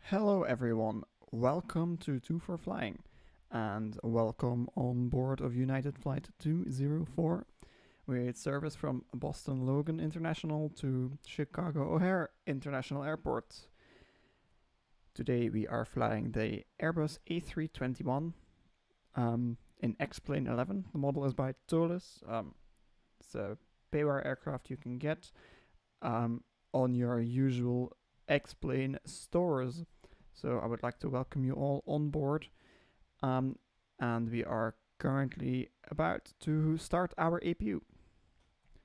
Hello everyone, welcome to 2 for Flying and welcome on board of United Flight 204 with service from Boston Logan International to Chicago O'Hare International Airport. Today we are flying the Airbus A321 in X-Plane 11. The model is by Tolis. It's a payware aircraft you can get on your usual X-Plane stores. So I would like to welcome you all on board. And we are currently about to start our APU.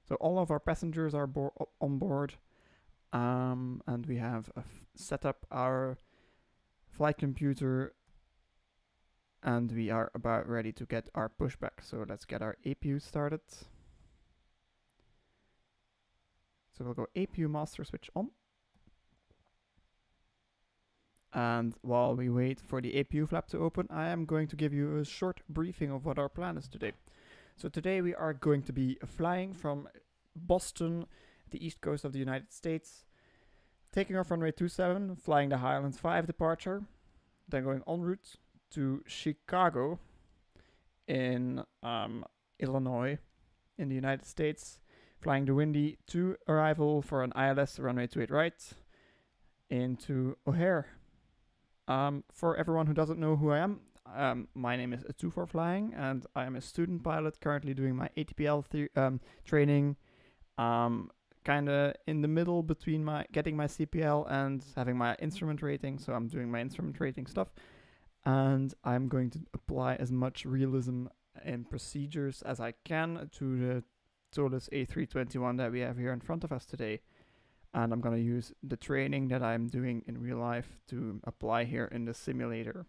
So all of our passengers are on board. And we have set up our flight computer. And we are about ready to get our pushback. So let's get our APU started. So we'll go APU master switch on. And while we wait for the APU flap to open, I am going to give you a short briefing of what our plan is today. So today we are going to be flying from Boston, the east coast of the United States, taking off runway 27, flying the Highlands 5 departure, then going en route to Chicago in Illinois in the United States, flying the Windy to arrival for an ILS runway 28 right into O'Hare. For everyone who doesn't know who I am, my name is A2 for Flying, and I am a student pilot currently doing my ATPL training, kind of in the middle between my getting my CPL and having my instrument rating. So I'm doing my instrument rating stuff, and I'm going to apply as much realism and procedures as I can to the Tolis A321 that we have here in front of us today. And I'm going to use the training that I'm doing in real life to apply here in the simulator.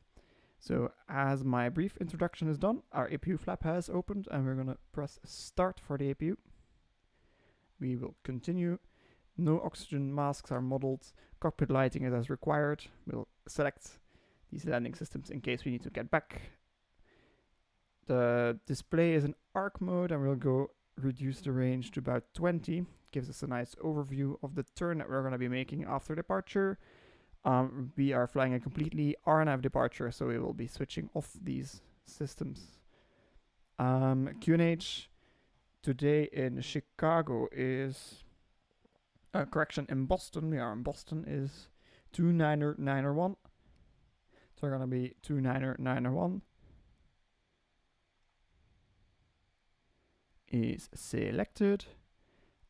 So as my brief introduction is done, our APU flap has opened and we're going to press start for the APU. We will continue. No oxygen masks are modeled. Cockpit lighting is as required. We'll select these landing systems in case we need to get back. The display is in arc mode and we'll go reduce the range to about 20. Gives us a nice overview of the turn that we're going to be making after departure. We are flying a completely RNAV departure, so we will be switching off these systems. QNH today in Chicago is correction, in Boston. We are in Boston is 2991. So we're going to be 2991 is selected.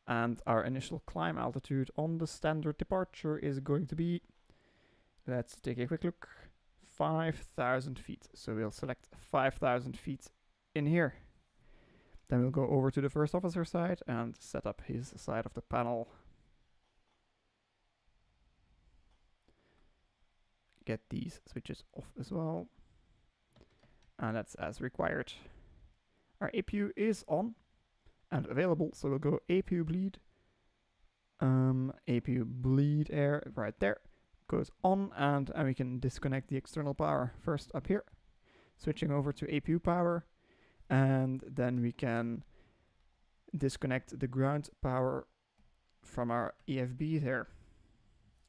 And our initial climb altitude on the standard departure is going to be, let's take a quick look, 5,000 feet. So we'll select 5,000 feet in here. Then we'll go over to the first officer side and set up his side of the panel. Get these switches off as well. And that's as required. Our APU is on and available, so we'll go APU bleed. APU bleed air right there goes on, and we can disconnect the external power first up here, switching over to APU power, and then we can disconnect the ground power from our EFB there.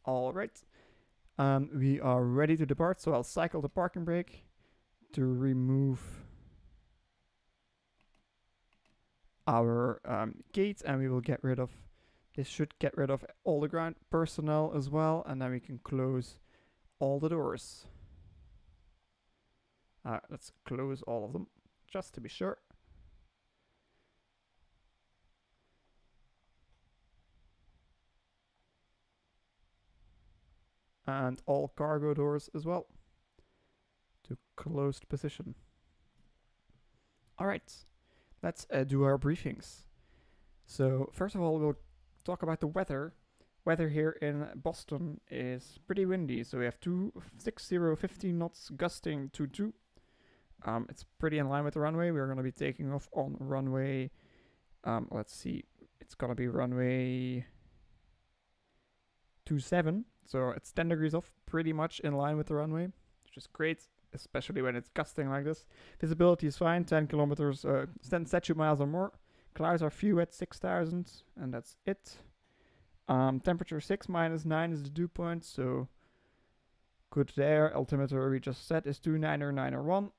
All right, we are ready to depart, so I'll cycle the parking brake to remove our gate, and we will get rid of, this should get rid of all the ground personnel as well, and then we can close all the doors. Let's close all of them just to be sure. And all cargo doors as well to closed position. All right. Let's do our briefings. So first of all, we'll talk about the weather. Weather here in Boston is pretty windy. So we have 260, 15 knots, gusting 22. It's pretty in line with the runway. We're going to be taking off on runway, let's see, it's going to be runway 27. So it's 10 degrees off, pretty much in line with the runway, which is great, especially when it's gusting like this. Visibility is fine, 10 kilometers, 10 statute miles or more. Clouds are few at 6,000, and that's it. Temperature 6 minus 9 is the dew point, so Good there. Altimeter we just set is 29091.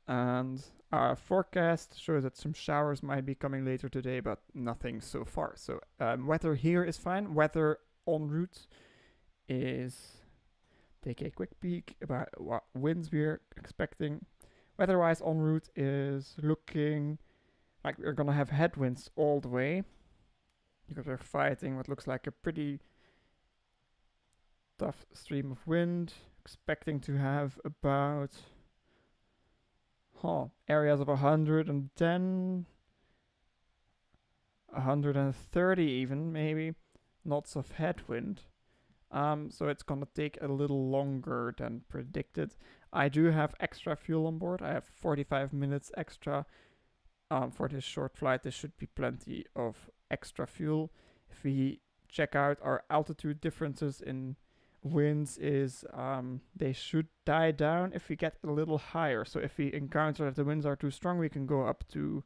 And our forecast shows that some showers might be coming later today, but nothing so far. So weather here is fine. Weather en route is... Take a quick peek about what winds we're expecting. Weather-wise en route is looking like we're gonna have headwinds all the way, because we're fighting what looks like a pretty tough stream of wind. Expecting to have about areas of 110, 130 even, maybe, knots of headwind. So it's gonna take a little longer than predicted. I do have extra fuel on board. I have 45 minutes extra for this short flight. There should be plenty of extra fuel. If we check out our altitude differences in winds, is they should die down if we get a little higher. So if we encounter that the winds are too strong, we can go up to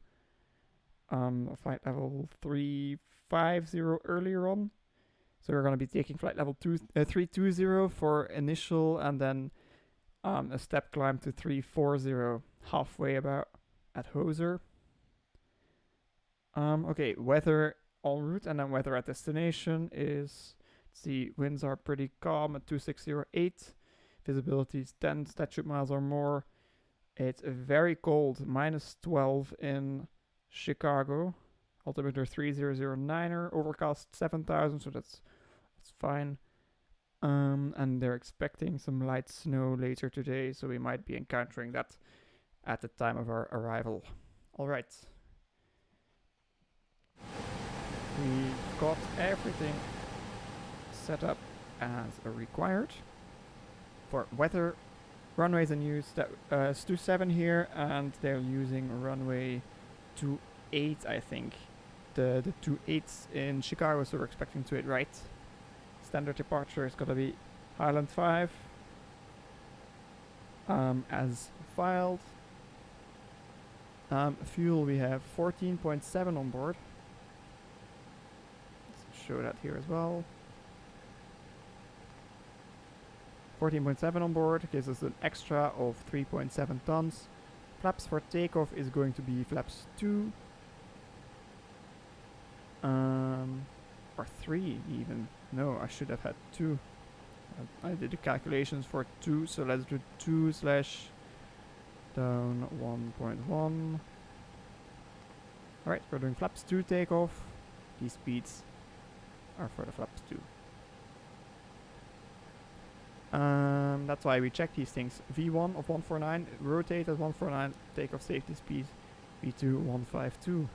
flight level 350 earlier on. So we're going to be taking flight level 320 for initial, and then a step climb to 340 halfway about at Hoser. Okay, weather en route and then weather at destination is... See, winds are pretty calm at 2608. Visibility is 10 statute miles or more. It's very cold, -12 in Chicago. Altimeter 3009er, overcast 7000, so that's fine. And they're expecting some light snow later today, so we might be encountering that at the time of our arrival. All right. We've got everything set up as required. For weather, runways in use, that is 27 here, and they're using runway 28, I think. The 28s in Chicago, so we're expecting 28 right. Standard departure is gonna be Highland 5 as filed. Fuel, we have 14.7 on board. Let's show that here as well. 14.7 on board gives us an extra of 3.7 tons. Flaps for takeoff is going to be flaps 2. Or 3 even. No, I should have had 2. I did the calculations for 2, so let's do 2 slash down 1.1. Alright, we're doing flaps 2 takeoff. These speeds are for the flaps 2. That's why we check these things. V1 of 149, rotate at 149, takeoff safety speed. V2 152.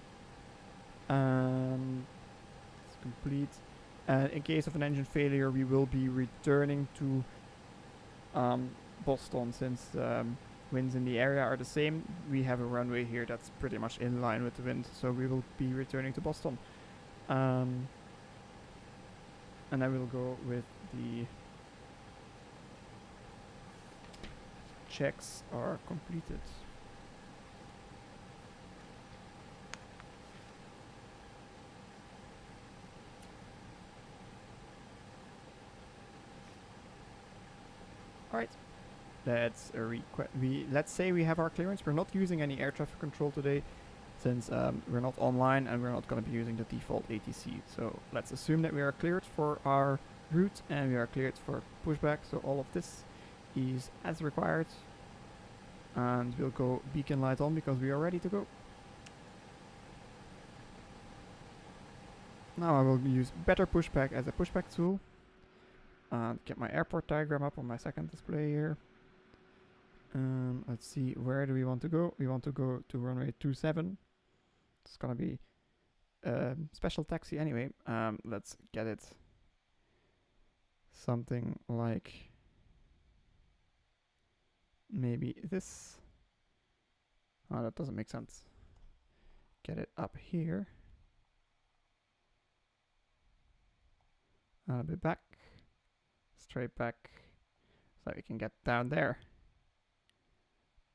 It's complete. In case of an engine failure, we will be returning to Boston, since winds in the area are the same. We have a runway here that's pretty much in line with the wind, so we will be returning to Boston. And I will go with the checks are completed. Alright, let's say we have our clearance. We're not using any air traffic control today, since we're not online and we're not going to be using the default ATC. So let's assume that we are cleared for our route and we are cleared for pushback. So all of this is as required, and we'll go beacon light on because we are ready to go. Now I will use better pushback as a pushback tool. Get my airport diagram up on my second display here. Let's see, where do we want to go? We want to go to runway 27. It's gonna be special taxi anyway. Let's get it something like maybe this. Oh, that doesn't make sense. Get it up here. A bit back. Straight back, so we can get down there.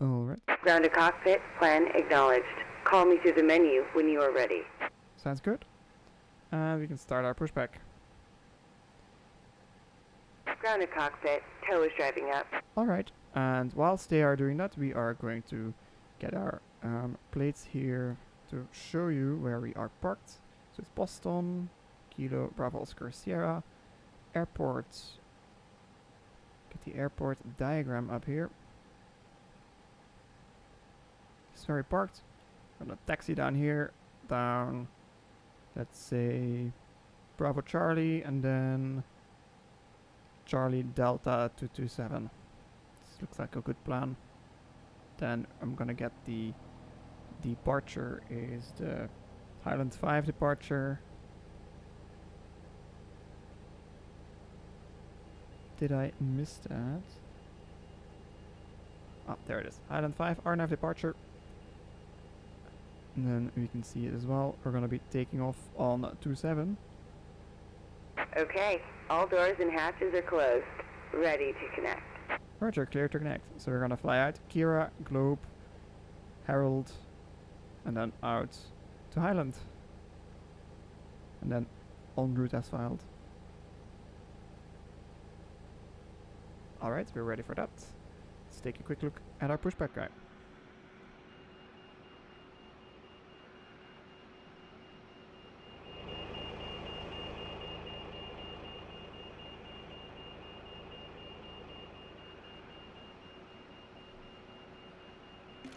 Alright. Ground to cockpit, plan acknowledged. Call me through the menu when you are ready. Sounds good. And we can start our pushback. Ground to cockpit. Tow is driving up. Alright, and whilst they are doing that, we are going to get our plates here to show you where we are parked. So it's Boston, Kilo, Bravo, Oscar, Sierra, airport. Get the airport diagram up here. It's where we parked. I'm gonna taxi down here, down, let's say, Bravo Charlie, and then Charlie Delta 227. This looks like a good plan. Then I'm gonna get the departure is the Highland 5 departure. Did I miss that? Ah, there it is. Highland 5 RNAV departure. And then we can see it as well. We're gonna be taking off on 27. Okay. All doors and hatches are closed. Ready to connect. Roger, clear to connect. So we're gonna fly out Kira, Globe, Herald, and then out to Highland. And then en route as filed. Alright, we're ready for that. Let's take a quick look at our pushback guide.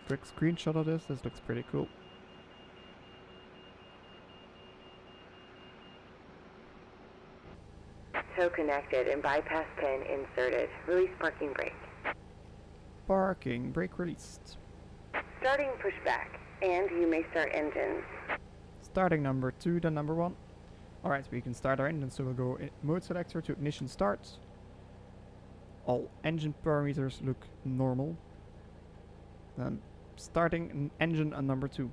Quick screenshot of this. This looks pretty cool. Tow connected and bypass pin inserted. Release parking brake. Parking brake released. Starting pushback, and you may start engines. Starting number 2, then number 1. Alright, we can start our engine, so we'll go in mode selector to ignition start. All engine parameters look normal. Then starting an engine on number 2.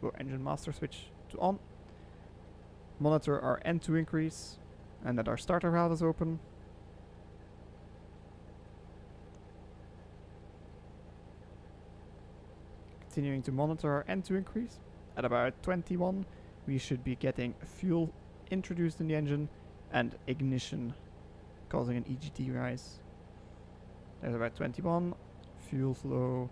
Go engine master switch to on. Monitor our N2 increase and that our starter valve is open. Continuing to monitor our N2 increase. At about 21 we should be getting fuel introduced in the engine and ignition causing an EGT rise. There's about 21. Fuel flow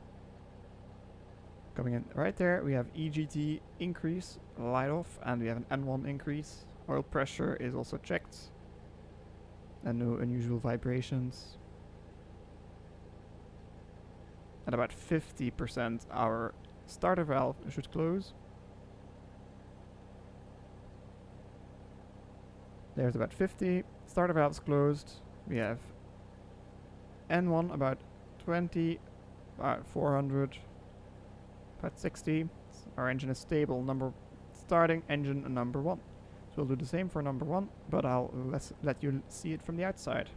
coming in right there. We have EGT increase, light off, and we have an N1 increase. Oil pressure is also checked and no unusual vibrations. At about 50% our starter valve should close. There's about 50. Starter valve's closed. We have N1 about 20, 400, about 60. Our engine is stable. Starting engine number 1. So we'll do the same for number 1, but I'll let you see it from the outside.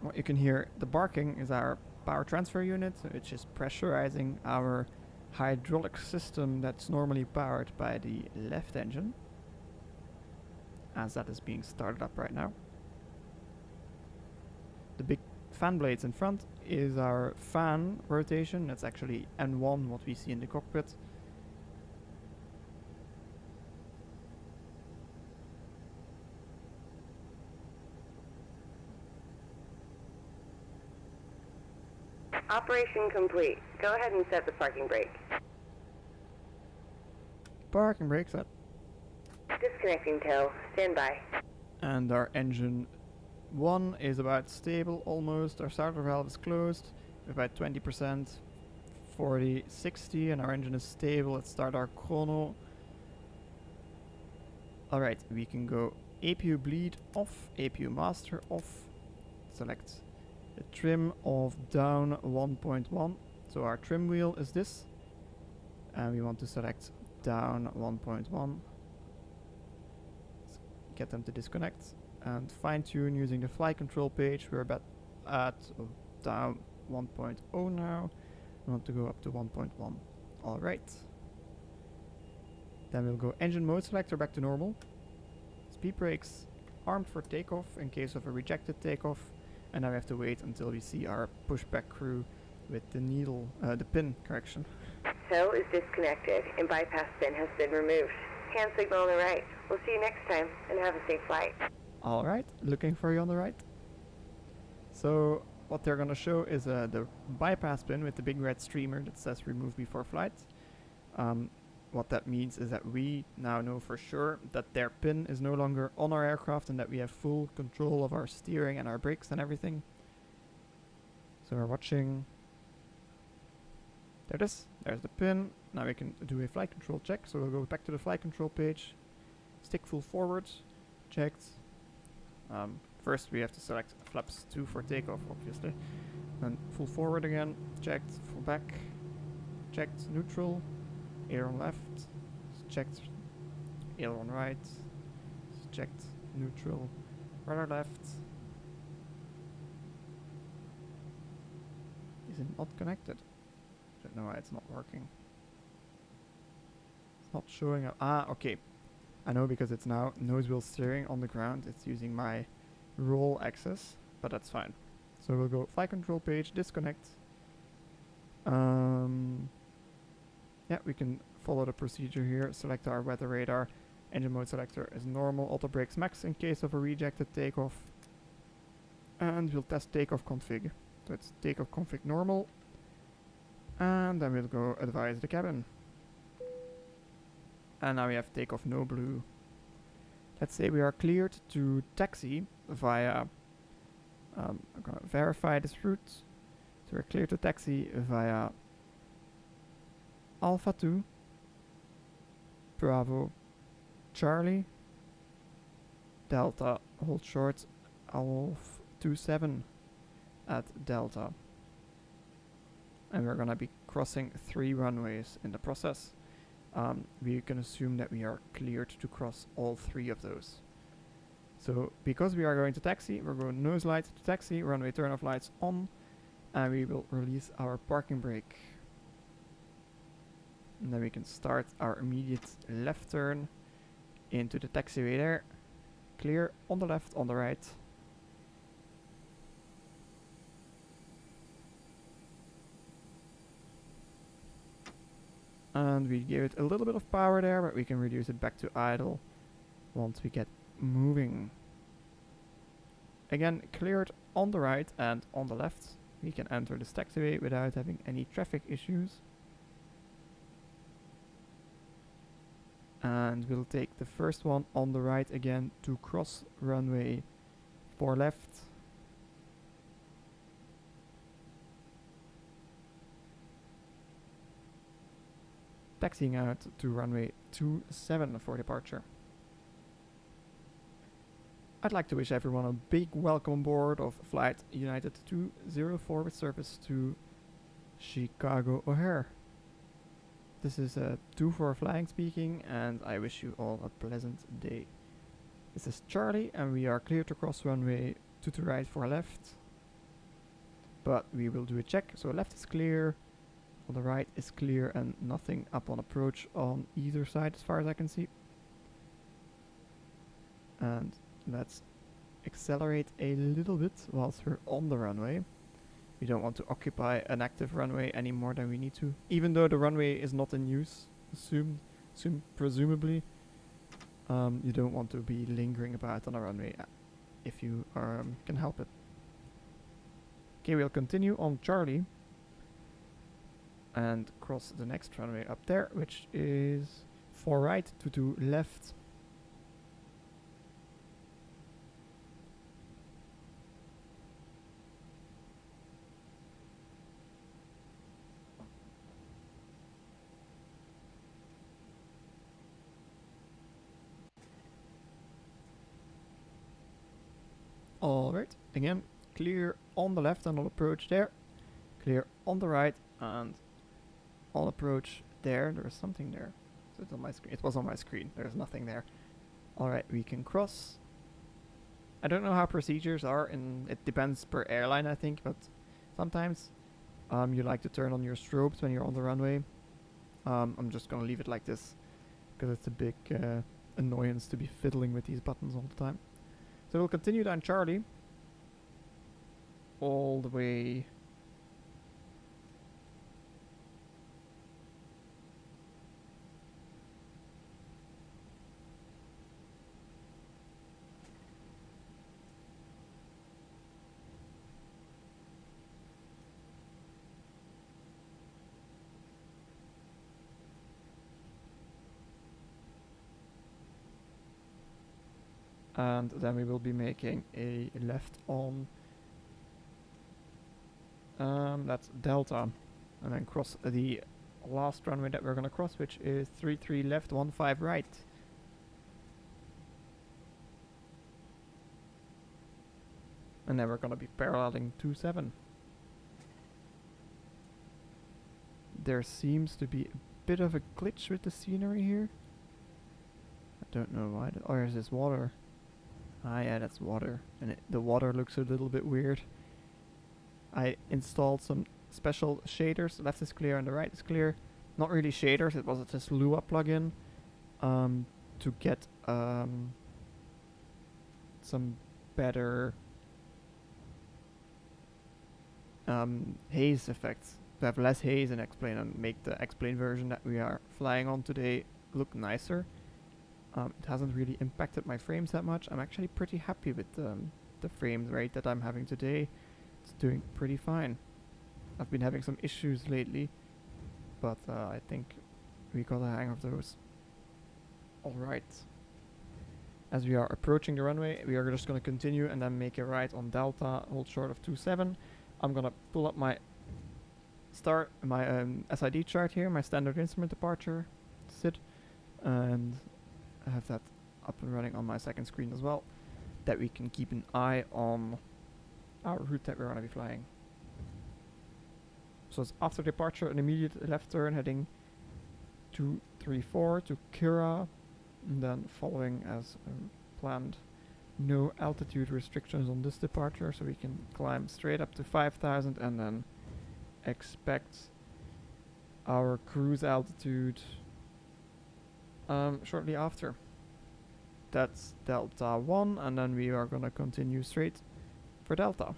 What you can hear, the barking is our power transfer unit, which is pressurizing our hydraulic system that's normally powered by the left engine, as that is being started up right now. The big fan blades in front is our fan rotation. That's actually N1, what we see in the cockpit. Operation complete. Go ahead and set the parking brake. Parking brake set. Disconnecting tow. Stand by. And our engine 1 is about stable almost. Our starter valve is closed. About 20%. 40, 60, and our engine is stable. Let's start our chrono. Alright, we can go APU bleed off, APU master off. Select the trim of down 1.1. So our trim wheel is this. And we want to select down 1.1. Get them to disconnect. And fine tune using the flight control page. We're about at down 1.0 now. We want to go up to 1.1. Alright. Then we'll go engine mode selector back to normal. Speed brakes armed for takeoff in case of a rejected takeoff. And now we have to wait until we see our pushback crew with the needle, the pin, correction. Tow is disconnected and bypass pin has been removed. Hand signal on the right. We'll see you next time and have a safe flight. Alright, looking for you on the right. So what they're gonna show is the bypass pin with the big red streamer that says remove before flight. What that means is that we now know for sure that their pin is no longer on our aircraft and that we have full control of our steering and our brakes and everything. So we're watching. There it is. There's the pin. Now we can do a flight control check. So we'll go back to the flight control page. Stick full forwards. Checked. First we have to select flaps 2 for takeoff, obviously. Then full forward again. Checked. Full back. Checked. Neutral. Aileron left. Checked. Aileron right. Checked. Neutral. Rudder left. Is it not connected? Don't know why it's not working. It's not showing up. Ah, okay. I know, because it's now nose wheel steering on the ground. It's using my roll axis, but that's fine. So we'll go flight control page, disconnect. Yeah, we can follow the procedure here. Select our weather radar. Engine mode selector is normal. Auto brakes max in case of a rejected takeoff. And we'll test takeoff config. So it's takeoff config normal. And then we'll go advise the cabin. And now we have takeoff no blue. Let's say we are cleared to taxi via... I'm gonna verify this route. So we're cleared to taxi via Alpha 2, Bravo, Charlie, Delta, hold short, Alpha 27 at Delta. And we're gonna be crossing 3 runways in the process. We can assume that we are cleared to cross all 3 of those. So because we are going to taxi, we're going nose light to taxi, runway turn-off lights on, and we will release our parking brake. And then we can start our immediate left turn into the taxiway there. Clear on the left, on the right. And we give it a little bit of power there, but we can reduce it back to idle once we get moving. Again, cleared on the right and on the left. We can enter this taxiway without having any traffic issues. And we'll take the first one on the right again to cross runway 4 left. Taxiing out to runway 27 for departure. I'd like to wish everyone a big welcome on board of Flight United 204 with service to Chicago O'Hare. This is 24 Flying speaking, and I wish you all a pleasant day. This is Charlie, and we are clear to cross runway 2 to right for left. But we will do a check. So left is clear, on the right is clear, and nothing up on approach on either side as far as I can see. And let's accelerate a little bit whilst we're on the runway. We don't want to occupy an active runway any more than we need to. Even though the runway is not in use, presumably, you don't want to be lingering about on a runway if you can help it. Okay, we'll continue on Charlie and cross the next runway up there, which is 4 right to 2 left. Alright, again, clear on the left and on approach there. Clear on the right and on approach there. There is something there. So it's on my screen. It was on my screen. There's nothing there. Alright, we can cross. I don't know how procedures are, and it depends per airline, I think, but sometimes you like to turn on your strobes when you're on the runway. I'm just gonna leave it like this because it's a big annoyance to be fiddling with these buttons all the time. So we'll continue down Charlie all the way And then we will be making a left on that's Delta, and then cross the last runway that we're gonna cross, which is 33 left, 15 right. And then we're gonna be paralleling 27. There seems to be a bit of a glitch with the scenery here. I don't know why. Or is this water? Ah, yeah, that's water. And the water looks a little bit weird. I installed some special shaders. Left is clear and the right is clear. Not really shaders, it was just Lua plugin to get some better haze effects. To have less haze in X-Plane and make the X-Plane version that we are flying on today look nicer. It hasn't really impacted my frames that much. I'm actually pretty happy with the frame rate that I'm having today. It's doing pretty fine. I've been having some issues lately, but I think we got a hang of those. Alright. As we are approaching the runway, we are just going to continue and then make a right on Delta, hold short of 27. I'm going to pull up my SID chart here, my standard instrument departure SID, and I have that up and running on my second screen as well, that we can keep an eye on our route that we're going to be flying. So it's after departure, an immediate left turn heading 234 to Kira, and then following as planned. No altitude restrictions on this departure, so we can climb straight up to 5,000 and then expect our cruise altitude shortly after. That's Delta 1, and then we are gonna continue straight for Delta.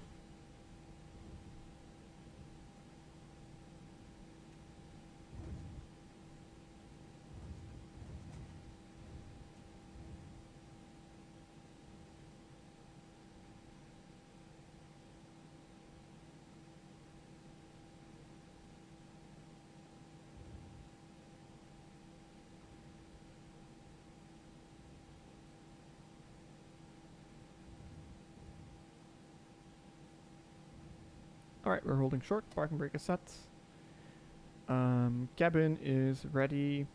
Alright, we're holding short, parking brake is set. Cabin is ready.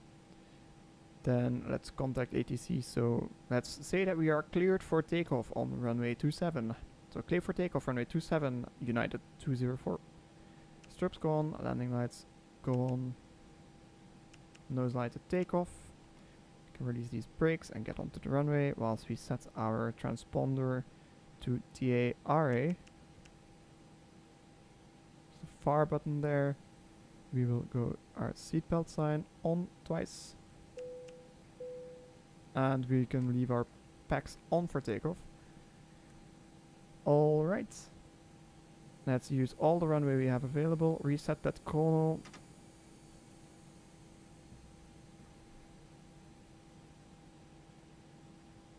Then let's contact ATC. So let's say that we are cleared for takeoff on runway 27. So clear for takeoff runway 27, United 204. Straps go on, landing lights go on. Nose light at takeoff. Can release these brakes and get onto the runway whilst we set our transponder to TARA. Far button there. We will go our seatbelt sign on twice. And we can leave our packs on for takeoff. Alright. Let's use all the runway we have available. Reset that chrono.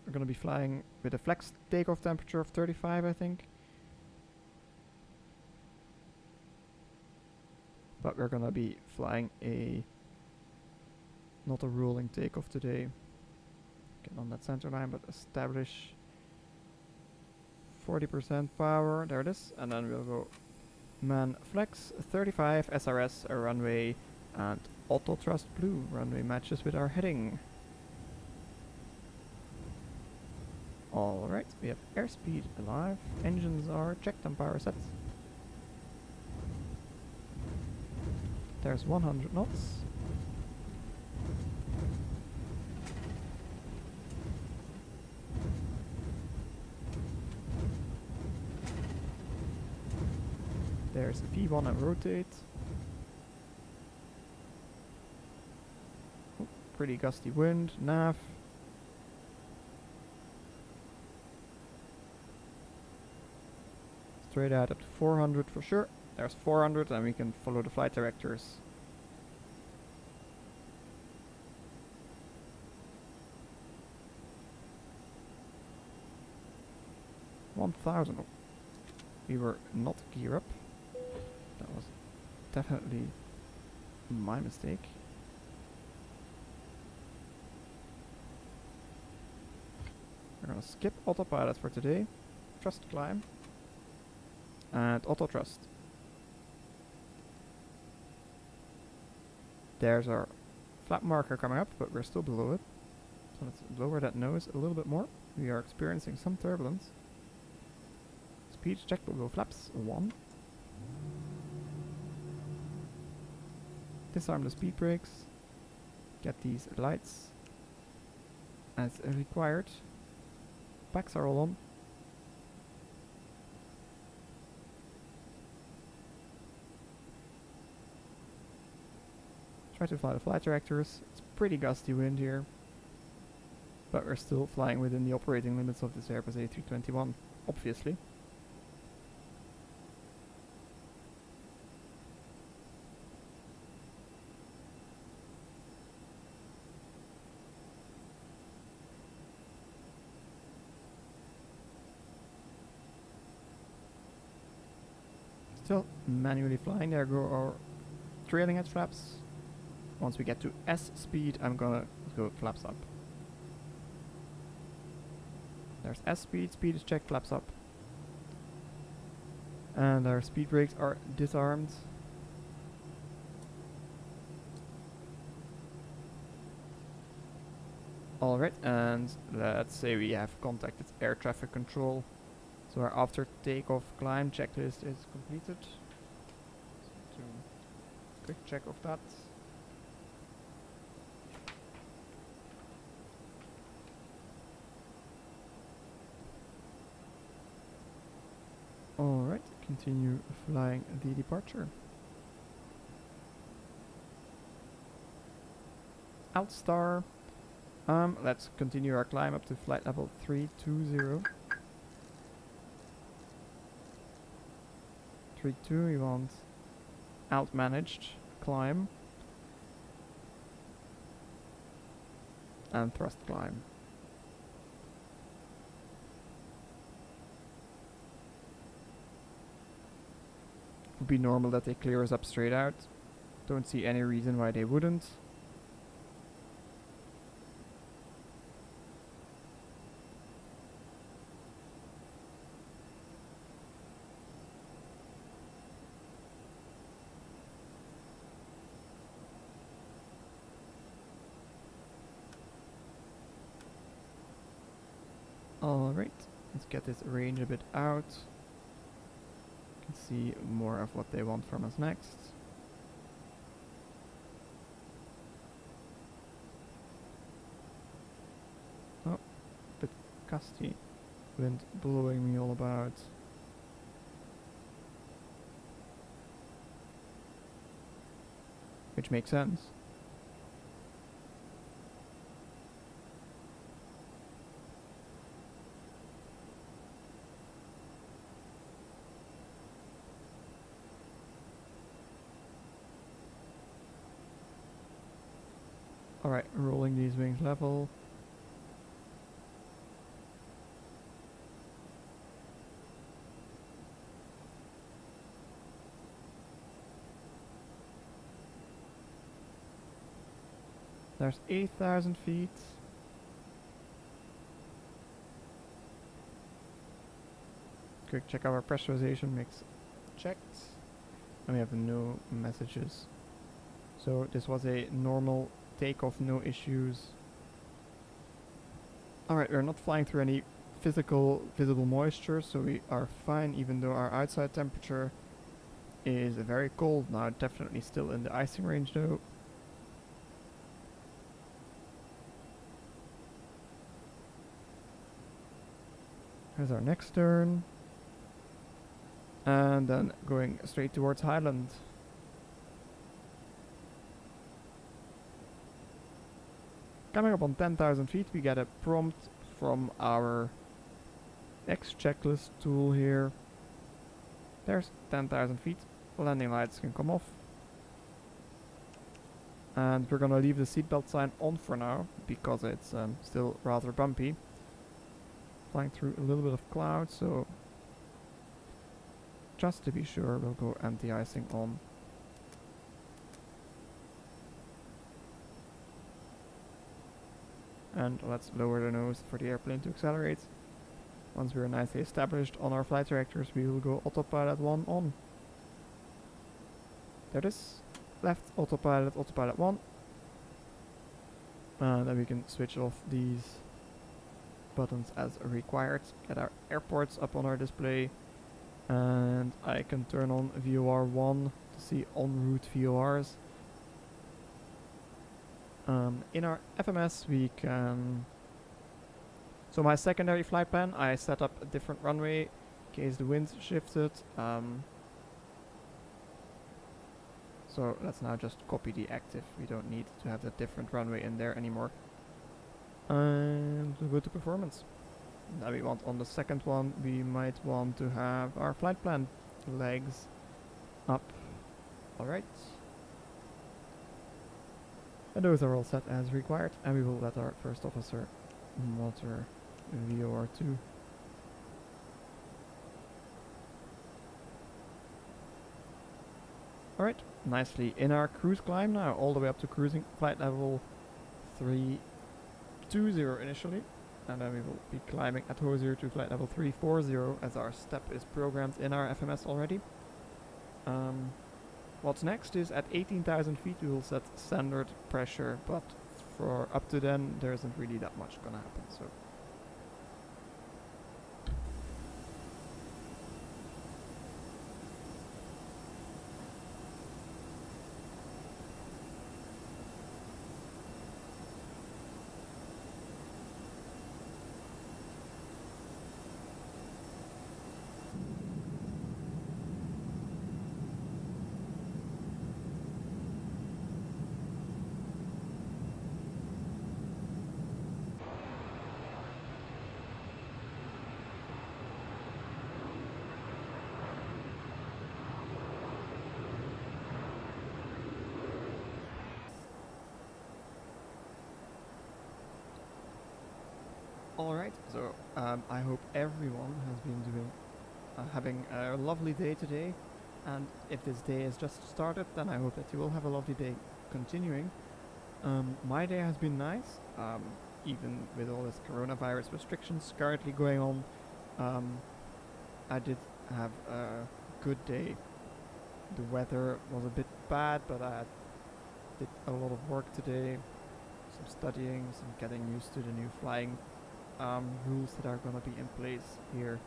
We're going to be flying with a flex takeoff temperature of 35, I think. But we're gonna be flying not a rolling takeoff today. Get on that center line, but establish 40% power. There it is. And then we'll go man flex 35 SRS runway and auto thrust blue. Runway matches with our heading. Alright, we have airspeed alive. Engines are checked and power set. There's 100 knots. There's V1 and rotate. Oh, pretty gusty wind. Nav. Straight out up to 400 for sure. There's 400 and we can follow the flight directors. $1,000. We were not gear up. That was definitely my mistake. We're gonna skip autopilot for today. Thrust climb. And auto thrust. There's our flap marker coming up, but we're still below it. So let's lower that nose a little bit more. We are experiencing some turbulence. Speed check below flaps 1. Disarm the speed brakes. Get these lights as required. Packs are all on. Try to fly the flight directors. It's pretty gusty wind here, but we're still flying within the operating limits of this Airbus A321, obviously. Still manually flying. There go our trailing edge flaps. Once we get to S speed, I'm gonna go flaps up. There's S speed, speed is checked, flaps up. And our speed brakes are disarmed. Alright, and let's say we have contacted air traffic control. So our after takeoff climb checklist is completed. So quick check of that. Alright, continue flying the departure. Outstar. Let's continue our climb up to flight level 320. 32, we want outmanaged climb. And thrust climb. Would be normal that they clear us up straight out. Don't see any reason why they wouldn't. Alright, let's get this range a bit out. Can see more of what they want from us next. Oh, bit gusty. Wind blowing me all about. Which makes sense. Alright, rolling these wings level. There's 8,000 feet. Quick check our pressurization mix checked. And we have no messages. So this was a normal takeoff, no issues. Alright, we're not flying through any physical visible moisture, so we are fine even though our outside temperature is very cold now, definitely still in the icing range though. Here's our next turn. And then going straight towards Highland. Coming up on 10,000 feet, we get a prompt from our next checklist tool here. There's 10,000 feet. Landing lights can come off. And we're gonna leave the seatbelt sign on for now, because it's still rather bumpy. Flying through a little bit of cloud, so just to be sure, we'll go anti-icing on. And let's lower the nose for the airplane to accelerate. Once we are nicely established on our flight directors, we will go autopilot 1 on. There it is. Left autopilot, autopilot 1. Then we can switch off these buttons as required. Get our airports up on our display. And I can turn on VOR 1 to see en route VORs. In our FMS we can... So my secondary flight plan, I set up a different runway in case the wind shifted. So let's now just copy the active. We don't need to have that different runway in there anymore. And we'll go to performance. Now we want on the second one, we might want to have our flight plan legs up. Alright. And those are all set as required. And we will let our first officer motor VOR2. Alright, nicely in our cruise climb now, all the way up to cruising flight level 320 initially. And then we will be climbing at Hosier to flight level 340 as our step is programmed in our FMS already. What's next is at 18,000 feet we will set standard pressure, but for up to then there isn't really that much gonna happen. So alright, so I hope everyone has been having a lovely day today, and if this day has just started, then I hope that you will have a lovely day continuing. My day has been nice, even with all this coronavirus restrictions currently going on. I did have a good day. The weather was a bit bad, but I did a lot of work today, some studying, some getting used to the new flying rules that are gonna be in place here.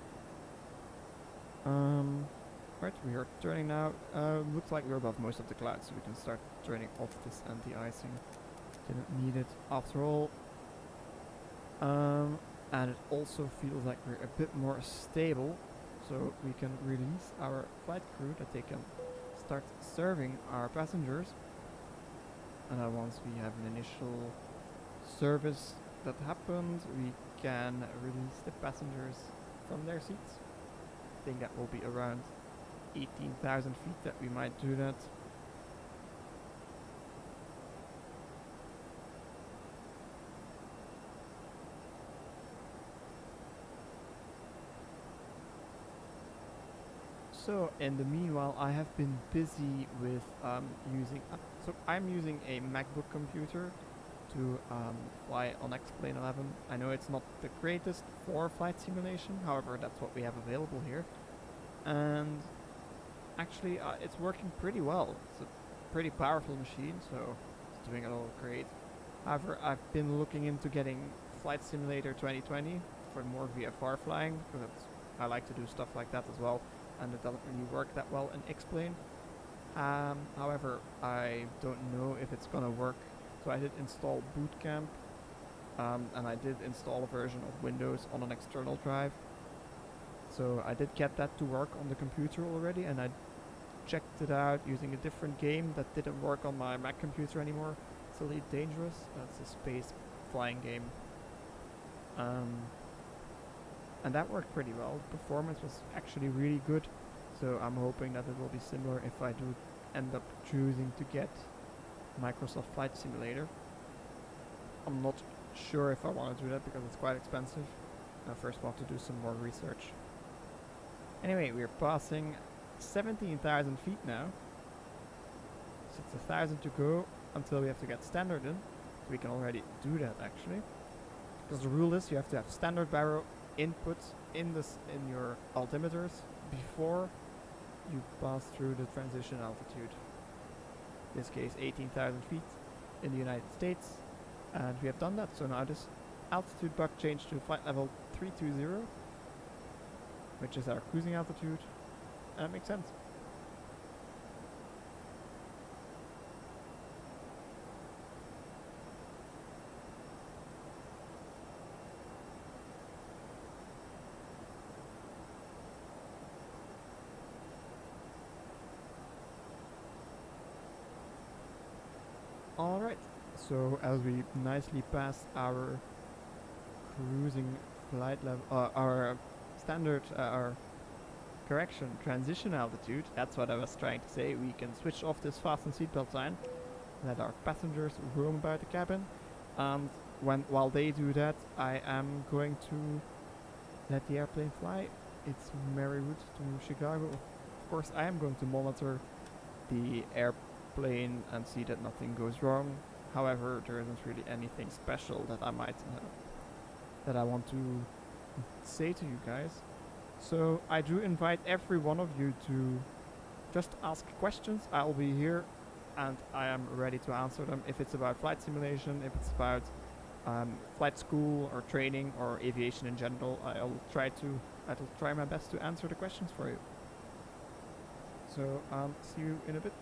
Right, we are turning now. Looks like we're above most of the clouds, so we can start turning off this anti-icing. Didn't need it after all. And it also feels like we're a bit more stable, so we can release our flight crew that they can start serving our passengers. And once we have an initial service that happened, we can release the passengers from their seats. I think that will be around 18,000 feet that we might do that. So in the meanwhile, I have been busy with using. So I'm using a MacBook computer to fly on X-Plane 11. I know it's not the greatest for flight simulation, however, that's what we have available here, and actually it's working pretty well. It's a pretty powerful machine, so it's doing it all great. However, I've been looking into getting Flight Simulator 2020 for more VFR flying, because I like to do stuff like that as well, and it doesn't really work that well in X-Plane. However, I don't know if it's gonna work. So I did install Boot Camp, and I did install a version of Windows on an external drive. So I did get that to work on the computer already, and I checked it out using a different game that didn't work on my Mac computer anymore. It's Elite Dangerous. That's a space flying game. And that worked pretty well. The performance was actually really good. So I'm hoping that it will be similar if I do end up choosing to get Microsoft Flight Simulator. I'm not sure if I want to do that because it's quite expensive. I first want to do some more research. Anyway, we're passing 17,000 feet now. So it's 1,000 to go until we have to get standard in. So we can already do that actually. Because the rule is you have to have standard baro input in your altimeters before you pass through the transition altitude. In this case 18,000 feet in the United States, and we have done that. So now this altitude bug changed to flight level 320, which is our cruising altitude, and that makes sense. Alright, so as we nicely pass our cruising flight level, our standard, our transition altitude, that's what I was trying to say, we can switch off this fasten seatbelt sign, let our passengers roam about the cabin, and while they do that, I am going to let the airplane fly. It's Marywood to Chicago. Of course, I am going to monitor the airplane and see that nothing goes wrong. However, there isn't really anything special that I might that I want to say to you guys. So I do invite every one of you to just ask questions. I'll be here and I am ready to answer them. If it's about flight simulation, if it's about flight school or training or aviation in general, I'll try my best to answer the questions for you. So see you in a bit.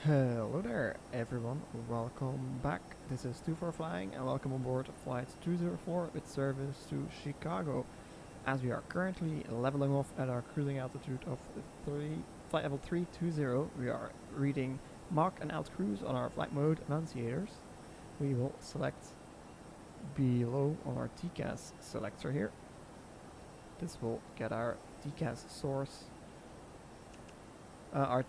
Hello there, everyone. Welcome back. This is 24 Flying, and welcome aboard Flight 204 with service to Chicago. As we are currently leveling off at our cruising altitude of flight level 320, we are reading Mach and alt cruise on our flight mode annunciators. We will select below on our TCAS selector here. This will get our TCAS source, our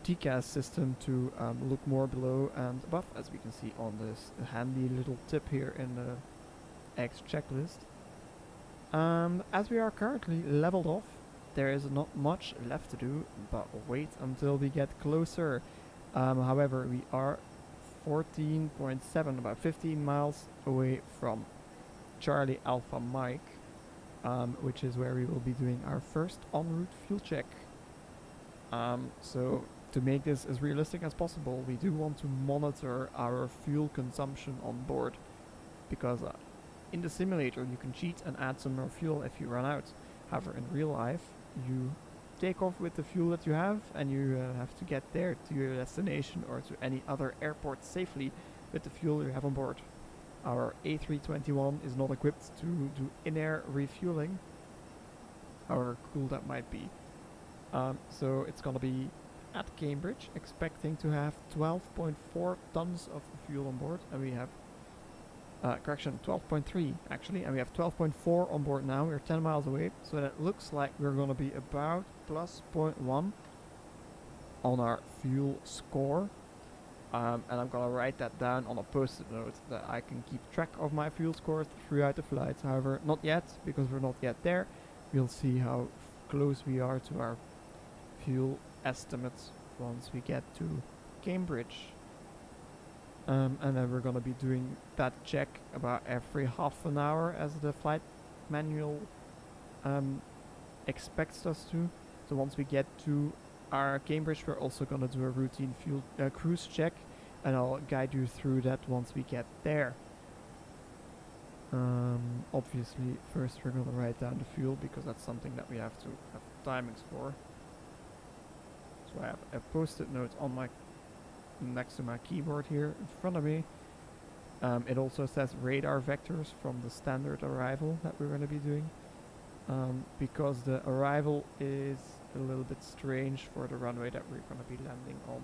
TCAS system to look more below and above, as we can see on this handy little tip here in the X checklist. As we are currently leveled off, there is not much left to do, but wait until we get closer. However, we are 14.7, about 15 miles away from Charlie Alpha Mike, which is where we will be doing our first en route fuel check. So to make this as realistic as possible, we do want to monitor our fuel consumption on board, because in the simulator you can cheat and add some more fuel if you run out. However, in real life you take off with the fuel that you have, and you have to get there to your destination or to any other airport safely with the fuel you have on board. Our A321 is not equipped to do in-air refueling, however cool that might be. So it's gonna be at Cambridge, expecting to have 12.4 tons of fuel on board, and we have 12.3 actually, and we have 12.4 on board now. We're 10 miles away, so that looks like we're gonna be about plus 0.1 on our fuel score. And I'm gonna write that down on a post-it note that I can keep track of my fuel scores throughout the flight. However, not yet, because we're not yet there. We'll see how close we are to our fuel estimates once we get to Cambridge. And then we're gonna be doing that check about every half an hour, as the flight manual expects us to. So once we get to our Cambridge, we're also gonna do a routine fuel cruise check, and I'll guide you through that once we get there. Obviously, first we're gonna write down the fuel, because that's something that we have to have timings for. So I have a post-it note on my next to my keyboard here in front of me. It also says radar vectors from the standard arrival that we're going to be doing, because the arrival is a little bit strange for the runway that we're going to be landing on.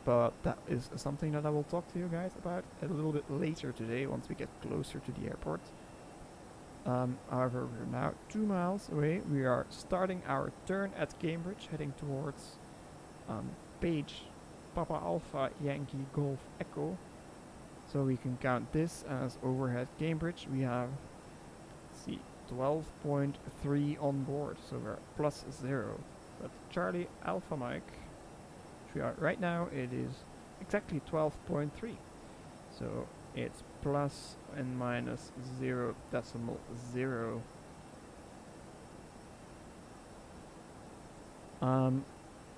But that is something that I will talk to you guys about a little bit later today, once we get closer to the airport. However, we're now 2 miles away. We are starting our turn at Cambridge, heading towards Page Papa Alpha Yankee Golf Echo. So we can count this as overhead Cambridge. We have, let's see, 12.3 on board, so we're plus 0. But Charlie Alpha Mike, which we are right now, it is exactly 12.3. So it's plus and minus 0.0.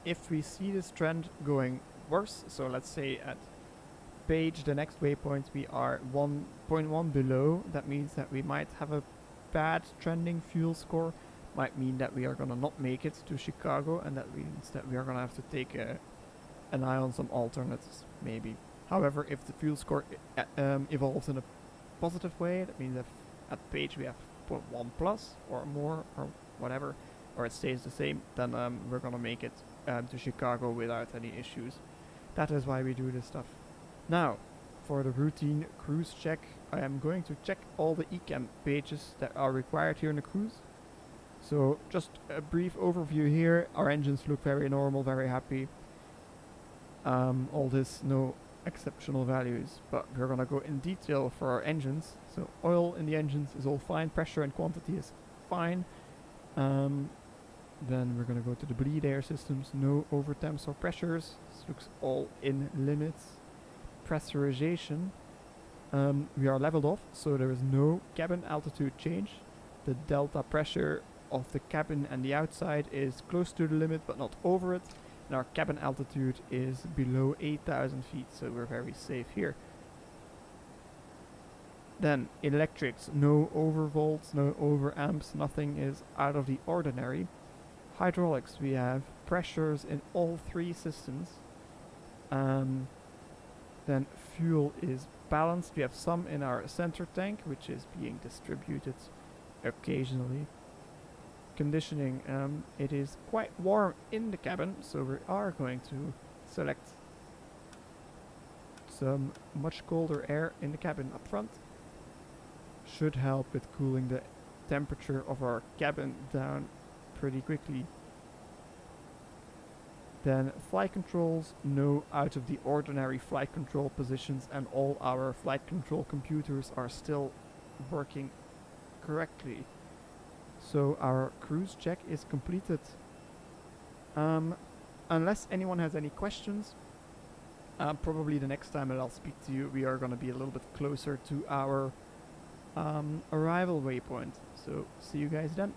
If we see this trend going worse, so let's say at Page, the next waypoint, we are 1.1 below, that means that we might have a bad trending fuel score. Might mean that we are gonna not make it to Chicago, and that means that we are gonna have to take an eye on some alternates, maybe. However, if the fuel score evolves in a positive way, that means if at Page we have 0.1 plus or more or whatever, or it stays the same, then we're gonna make it to Chicago without any issues. That is why we do this stuff. Now, for the routine cruise check, I am going to check all the ECAM pages that are required here in the cruise. So just a brief overview here. Our engines look very normal, very happy. All this, no exceptional values, but we're gonna go in detail for our engines. So oil in the engines is all fine, pressure and quantity is fine. Then we're gonna go to the bleed air systems, no overtemps or pressures. This looks all in limits. Pressurization, we are leveled off, so there is no cabin altitude change. The delta pressure of the cabin and the outside is close to the limit but not over it. And our cabin altitude is below 8,000 feet, so we're very safe here. Then electrics, no overvolts, no overamps, nothing is out of the ordinary. Hydraulics, we have pressures in all three systems. Then fuel is balanced. We have some in our center tank, which is being distributed occasionally. Conditioning, it is quite warm in the cabin, so we are going to select some much colder air in the cabin up front. Should help with cooling the temperature of our cabin down pretty quickly. Then flight controls, no out of the ordinary flight control positions, and all our flight control computers are still working correctly. So our cruise check is completed. Unless anyone has any questions, probably the next time that I'll speak to you, we are going to be a little bit closer to our arrival waypoint. So see you guys then.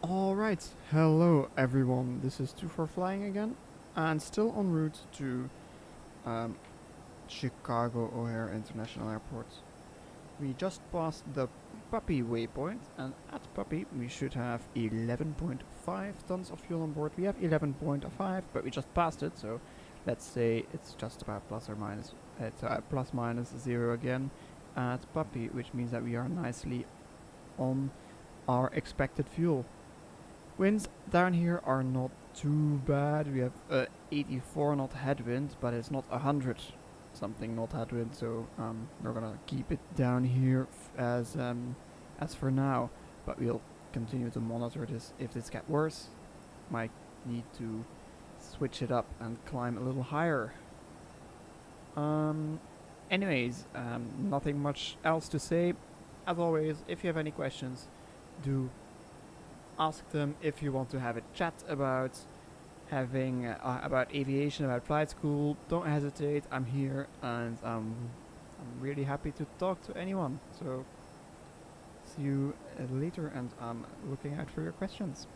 Alright, hello everyone, this is 2 for Flying again, and still en route to Chicago O'Hare International Airport. We just passed the Puppy waypoint, and at Puppy we should have 11.5 tons of fuel on board. We have 11.5, but we just passed it, so let's say it's just about plus or minus, it's plus minus 0 again at Puppy, which means that we are nicely on our expected fuel. Winds down here are not too bad. We have 84 knot headwind, but it's not 100 something knot headwind, so we're gonna keep it down here as for now. But we'll continue to monitor this. If this gets worse, might need to switch it up and climb a little higher. Anyways, nothing much else to say. As always, if you have any questions, do ask them. If you want to have a chat about having about aviation, about flight school, don't hesitate. I'm here, and I'm really happy to talk to anyone. So see you later, and I'm looking out for your questions.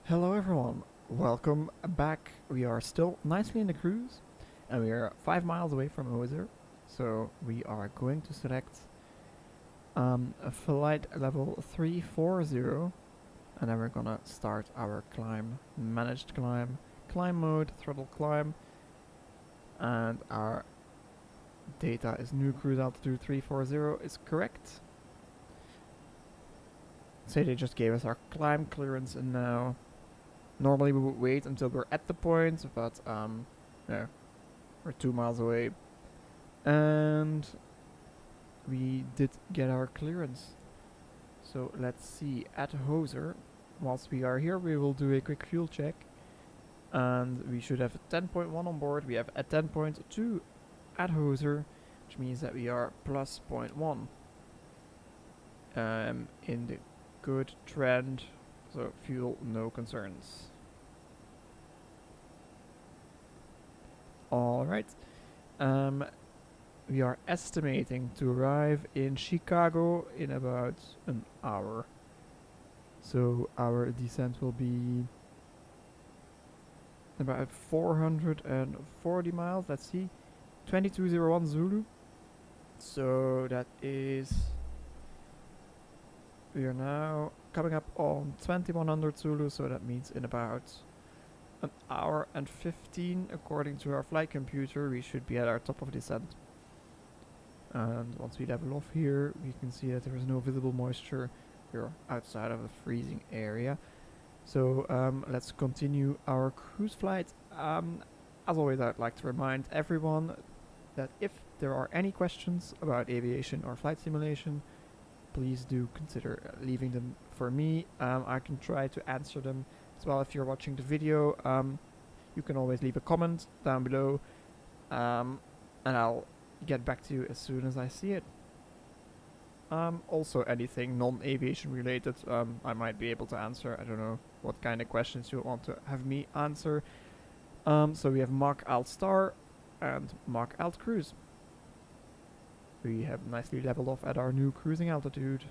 Hello everyone, welcome back. We are still nicely in the cruise and we are 5 miles away from Ozer. So we are going to select a flight level 340 and then we're gonna start our climb, managed climb, climb mode, throttle climb, and our data is new cruise altitude 340 is correct. Say they just gave us our climb clearance and now normally we would wait until we're at the point, but yeah, we're 2 miles away. And we did get our clearance. So let's see, at Hoser, whilst we are here we will do a quick fuel check. And we should have a 10.1 on board, we have a 10.2 at Hoser, which means that we are plus 0.1 in the good trend. So fuel, no concerns. Alright. We are estimating to arrive in Chicago in about an hour. So our descent will be about 440 miles. Let's see. 2201 Zulu. So that is... We are now coming up on 2100 Zulu, so that means in about an hour and 15, according to our flight computer, we should be at our top of descent. And once we level off here, we can see that there is no visible moisture. We're outside of the freezing area. So let's continue our cruise flight. As always, I'd like to remind everyone that if there are any questions about aviation or flight simulation, please do consider leaving them for me. I can try to answer them as well. If you're watching the video, you can always leave a comment down below, and I'll get back to you as soon as I see it. Also anything non-aviation related, I might be able to answer. I don't know what kind of questions you want to have me answer. So we have Mach Alt Star and Mach Alt Cruise. We have nicely leveled off at our new cruising altitude.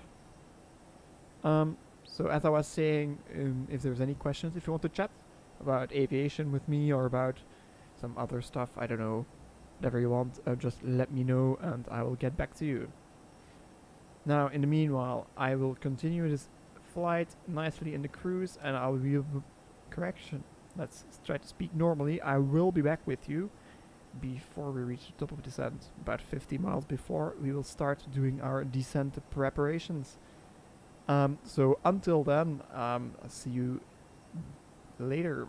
So as I was saying, if there's any questions, if you want to chat about aviation with me or about some other stuff, I don't know, whatever you want, just let me know and I will get back to you. Now, in the meanwhile, I will continue this flight nicely in the cruise and I will be... Correction, let's try to speak normally. I will be back with you before we reach the top of descent, about 50 miles before we will start doing our descent preparations. So until then, I'll see you later.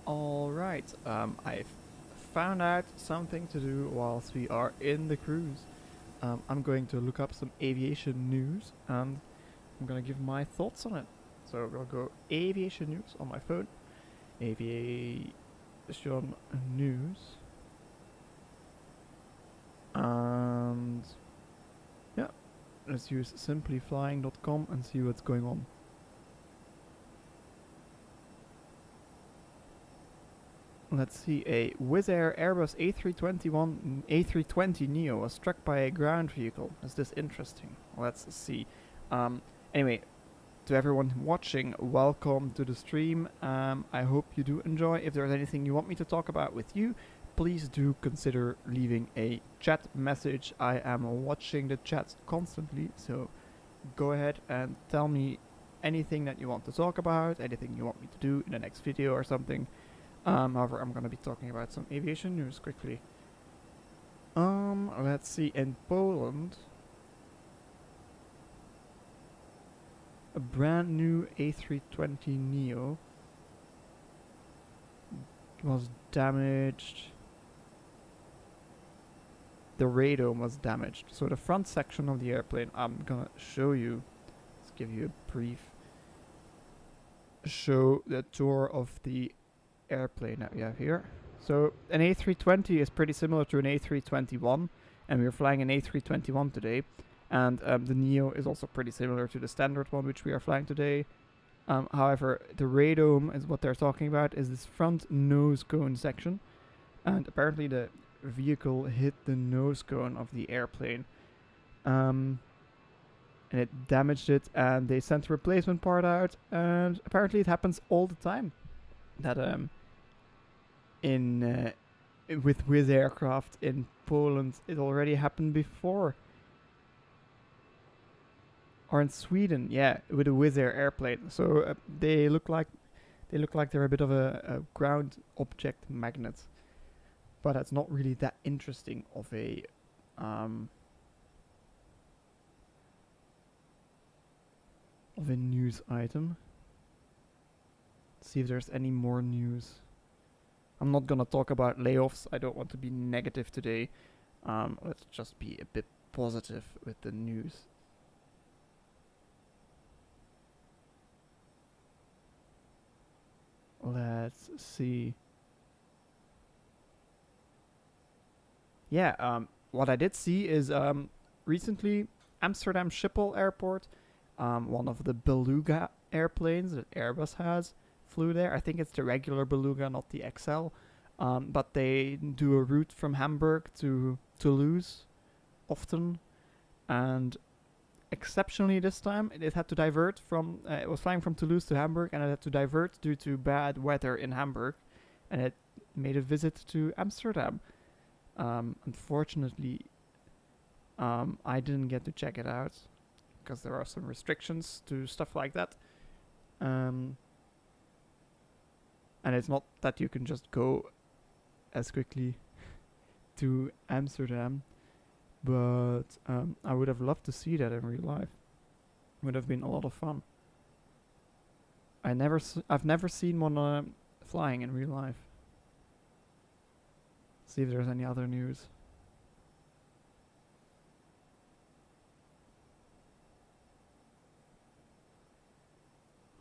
Alright, I've found out something to do whilst we are in the cruise. I'm going to look up some aviation news and I'm going to give my thoughts on it. So we'll go aviation news on my phone. Aviation news. And yeah, let's use simplyflying.com and see what's going on. Let's see, a Wizz Air Airbus A321 A320neo was struck by a ground vehicle. Is this interesting? Let's see. Anyway, to everyone watching, welcome to the stream. I hope you do enjoy. If there's anything you want me to talk about with you, please do consider leaving a chat message. I am watching the chat constantly, so go ahead and tell me anything that you want to talk about, anything you want me to do in the next video or something. However, I'm gonna be talking about some aviation news quickly. Let's see, in Poland, a brand new A320neo was damaged. The radome was damaged. So the front section of the airplane, I'm gonna show you. Let's give you a brief show the tour of the airplane that we have here. So an A320 is pretty similar to an A321, and we're flying an A321 today. And the Neo is also pretty similar to the standard one, which we are flying today. However, the radome is what they're talking about, is this front nose cone section. And apparently the vehicle hit the nose cone of the airplane. And it damaged it, and they sent a replacement part out. And apparently it happens all the time. That with Wizz aircraft in Poland, it already happened before. Or in Sweden, yeah, with a Wizz Air airplane. So they look like they're a bit of a ground object magnet, but that's not really that interesting of a news item. Let's see if there's any more news. I'm not gonna talk about layoffs. I don't want to be negative today. Let's just be a bit positive with the news. Let's see. Yeah, what I did see is recently Amsterdam Schiphol Airport, one of the Beluga airplanes that Airbus has, flew there. I think it's the regular Beluga, not the XL. But they do a route from Hamburg to Toulouse often, and exceptionally this time it had to divert from it was flying from Toulouse to Hamburg, and it had to divert due to bad weather in Hamburg, and it made a visit to Amsterdam. Unfortunately, I didn't get to check it out because there are some restrictions to stuff like that, and it's not that you can just go as quickly to Amsterdam. But I would have loved to see that in real life. Would have been a lot of fun. I've never seen one flying in real life. See if there's any other news.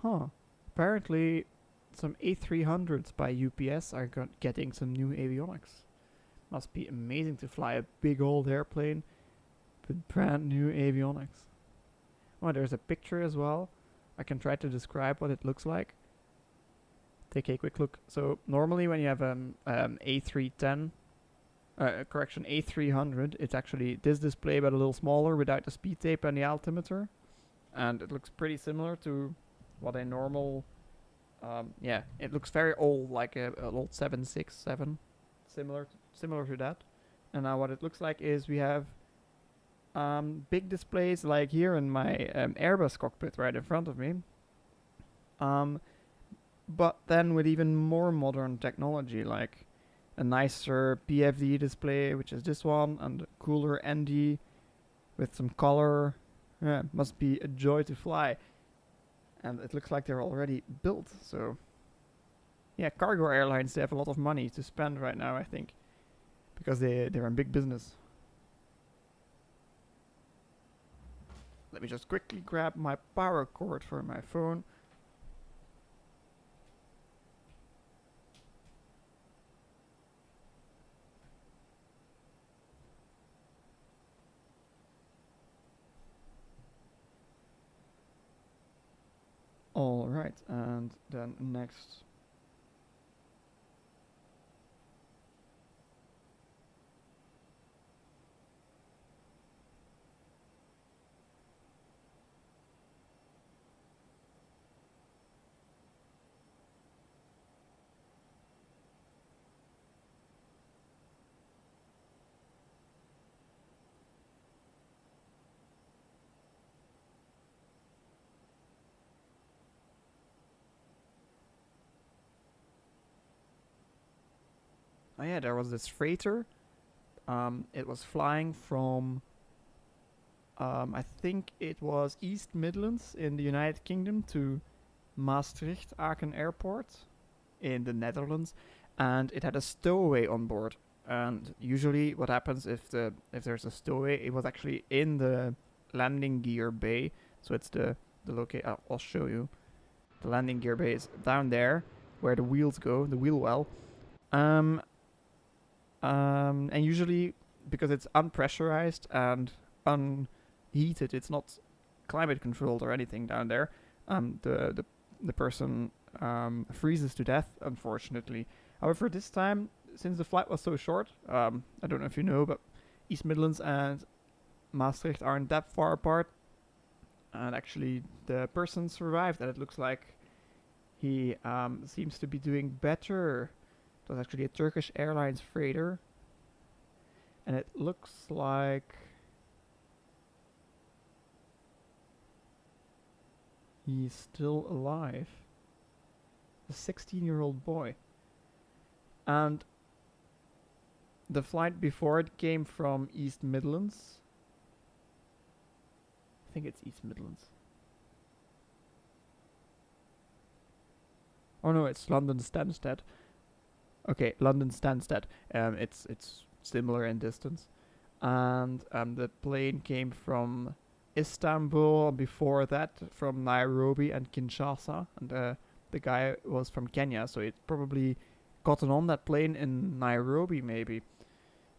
Huh. Apparently, some A300s by UPS are getting some new avionics. Must be amazing to fly a big old airplane with brand new avionics. Oh, there's a picture as well. I can try to describe what it looks like. Take a quick look. So normally when you have A310, A300, it's actually this display but a little smaller without the speed tape and the altimeter, and it looks pretty similar to what a normal. Yeah, it looks very old, like an old 767, similar to that. And now what it looks like is we have big displays like here in my Airbus cockpit right in front of me, but then with even more modern technology, like a nicer PFD display, which is this one, and a cooler ND with some color. Yeah, must be a joy to fly. And it looks like they're already built, so yeah, cargo airlines, they have a lot of money to spend right now, I think, because they're in big business. Let me just quickly grab my power cord for my phone. All right, and then next. oh yeah, there was this freighter. It was flying from, I think it was East Midlands in the United Kingdom to Maastricht Aken Airport in the Netherlands, and it had a stowaway on board. And usually, what happens if there's a stowaway? It was actually in the landing gear bay. So it's the locate. I'll show you. The landing gear bay is down there, where the wheels go, the wheel well. And usually, because it's unpressurized and unheated, it's not climate controlled or anything down there. The person freezes to death, unfortunately. However, this time, since the flight was so short, I don't know if you know, but East Midlands and Maastricht aren't that far apart. And actually, the person survived, and it looks like he seems to be doing better. It was actually a Turkish Airlines freighter. And it looks like he's still alive. A 16-year-old boy. And the flight before it came from East Midlands. I think it's East Midlands. Oh no, it's London Stansted. Okay, London Stansted. It's similar in distance. And the plane came from Istanbul, before that from Nairobi and Kinshasa. And the guy was from Kenya, so it probably gotten on that plane in Nairobi maybe.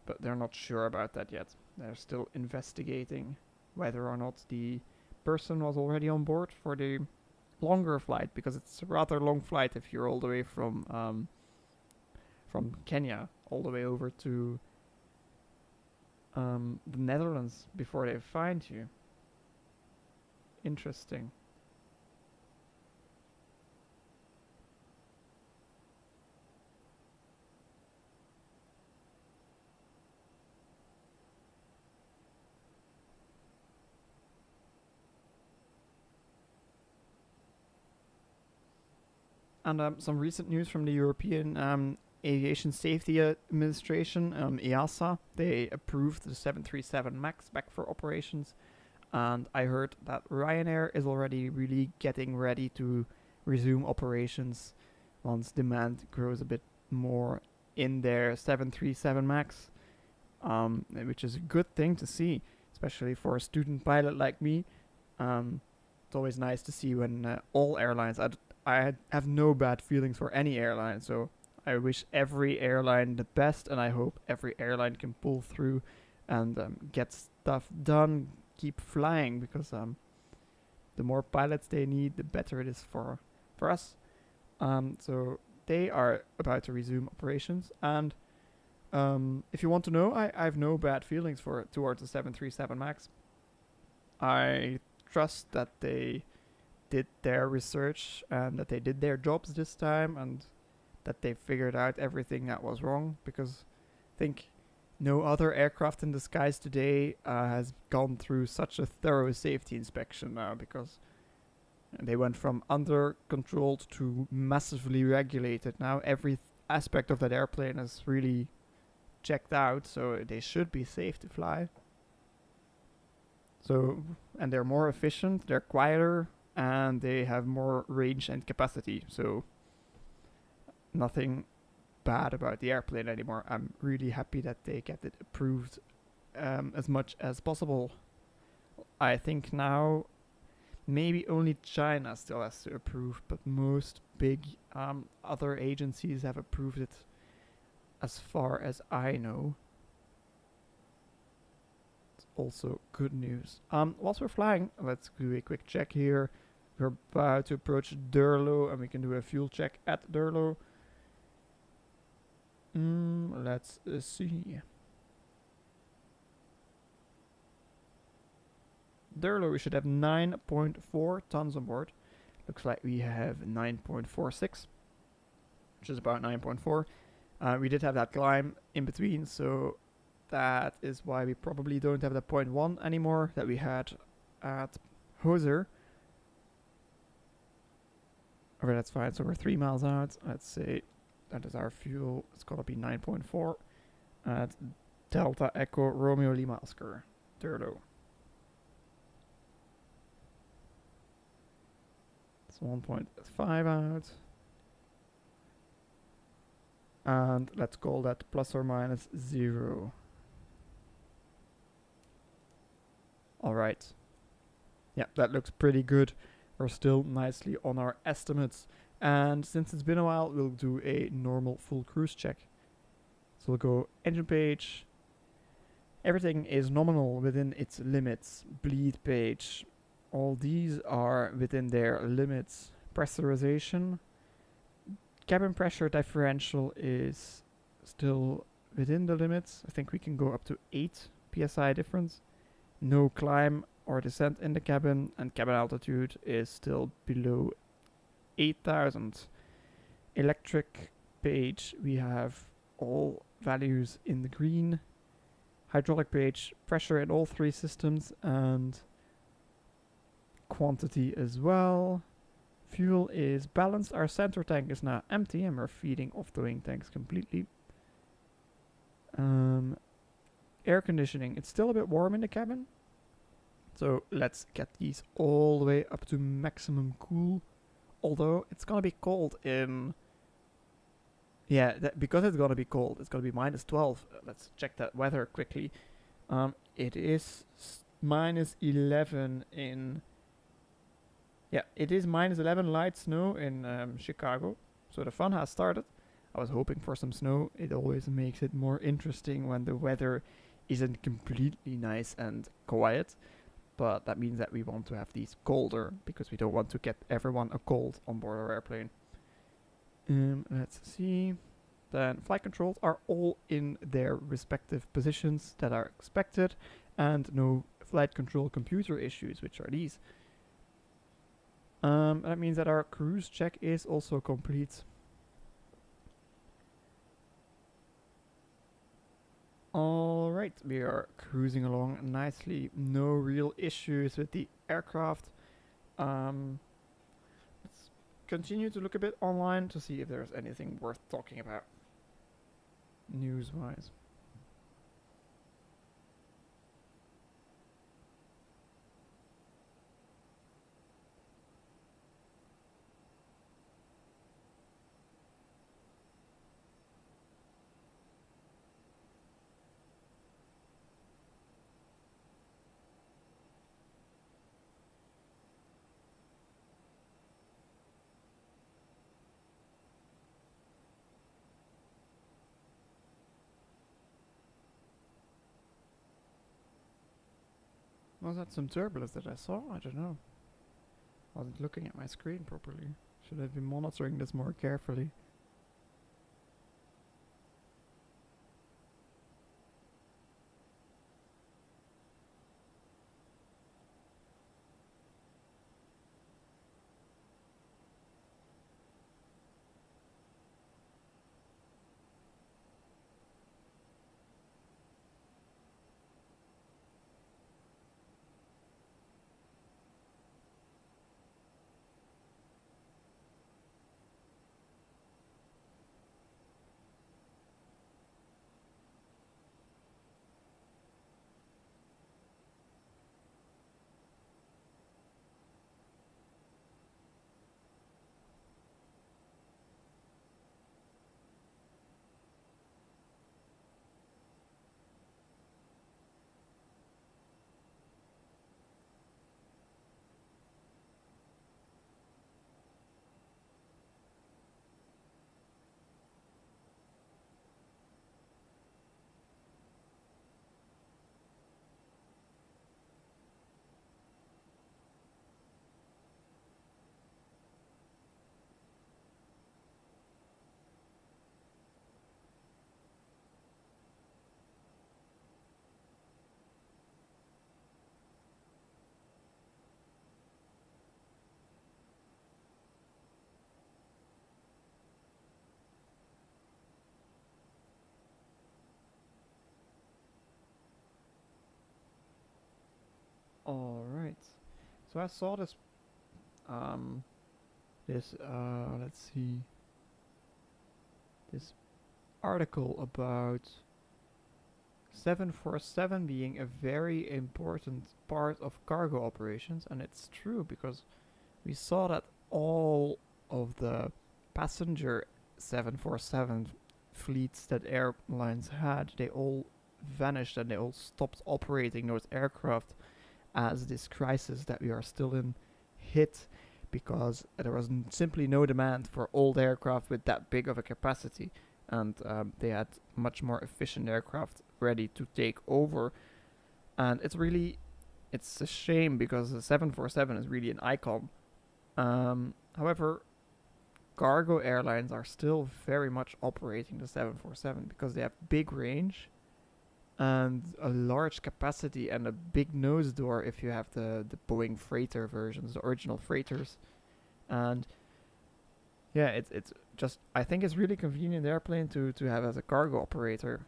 But they're not sure about that yet. They're still investigating whether or not the person was already on board for the longer flight, because it's a rather long flight if you're all the way from Kenya all the way over to the Netherlands before they find you. Interesting. And some recent news from the European Aviation Safety Administration, EASA. They approved the 737 MAX back for operations. And I heard that Ryanair is already really getting ready to resume operations once demand grows a bit more in their 737 MAX, which is a good thing to see, especially for a student pilot like me. It's always nice to see when all airlines... I have no bad feelings for any airline, so I wish every airline the best, and I hope every airline can pull through and get stuff done, keep flying, because the more pilots they need, the better it is for us. So they are about to resume operations, and if you want to know, I have no bad feelings towards the 737 MAX. I trust that they did their research and that they did their jobs this time, and that they figured out everything that was wrong, because I think no other aircraft in the skies today has gone through such a thorough safety inspection now, because they went from under controlled to massively regulated. Now every aspect of that airplane is really checked out, so they should be safe to fly. So, and they're more efficient, they're quieter, and they have more range and capacity, so nothing bad about the airplane anymore. I'm really happy that they get it approved as much as possible. I think now maybe only China still has to approve, but most big other agencies have approved it as far as I know. It's also good news. Whilst we're flying, let's do a quick check here. We're about to approach Durlo, and we can do a fuel check at Durlo. Let's see. Durlo, we should have 9.4 tons on board. Looks like we have 9.46, which is about 9.4. We did have that climb in between, so that is why we probably don't have the 0.1 anymore that we had at Hoser. Okay, that's fine. So we're 3 miles out. Let's say that is our fuel. It's gonna be 9.4 at Delta Echo Romeo Lima Oscar Turbo. It's 1.5 out. And let's call that plus or minus 0. Alright. Yeah, that looks pretty good. We're still nicely on our estimates. And since it's been a while, we'll do a normal full cruise check. So we'll go engine page. Everything is nominal within its limits. Bleed page. All these are within their limits. Pressurization. Cabin pressure differential is still within the limits. I think we can go up to 8 psi difference. No climb or descent in the cabin, and cabin altitude is still below 8,000. Electric page, we have all values in the green. Hydraulic page, pressure in all 3 systems and quantity as well. Fuel is balanced. Our center tank is now empty and we're feeding off the wing tanks completely. Air conditioning, it's still a bit warm in the cabin. So let's get these all the way up to maximum cool. Although it's gonna be cold in... Yeah, because it's gonna be cold, it's gonna be minus 12. Let's check that weather quickly. It is minus 11 in... Yeah, it is minus 11 light snow in Chicago. So the fun has started. I was hoping for some snow. It always makes it more interesting when the weather isn't completely nice and quiet. But that means that we want to have these colder, because we don't want to get everyone a cold on board our airplane. Let's see. Then flight controls are all in their respective positions that are expected, and no flight control computer issues, which are these. That means that our cruise check is also complete. Alright, we are cruising along nicely. No real issues with the aircraft. Let's continue to look a bit online to see if there's anything worth talking about news-wise. Was that some turbulence that I saw? I don't know. Wasn't looking at my screen properly. Should have been monitoring this more carefully. Alright. So I saw this let's see. this article about 747 being a very important part of cargo operations, and it's true because we saw that all of the passenger 747 fleets that airlines had, they all vanished and they all stopped operating those aircraft as this crisis that we are still in hit, because there was simply no demand for old aircraft with that big of a capacity, and they had much more efficient aircraft ready to take over. And it's a shame because the 747 is really an icon. However, cargo airlines are still very much operating the 747 because they have big range and a large capacity and a big nose door if you have the Boeing freighter versions, the original freighters. And yeah, it's just, I think it's really convenient airplane to have as a cargo operator,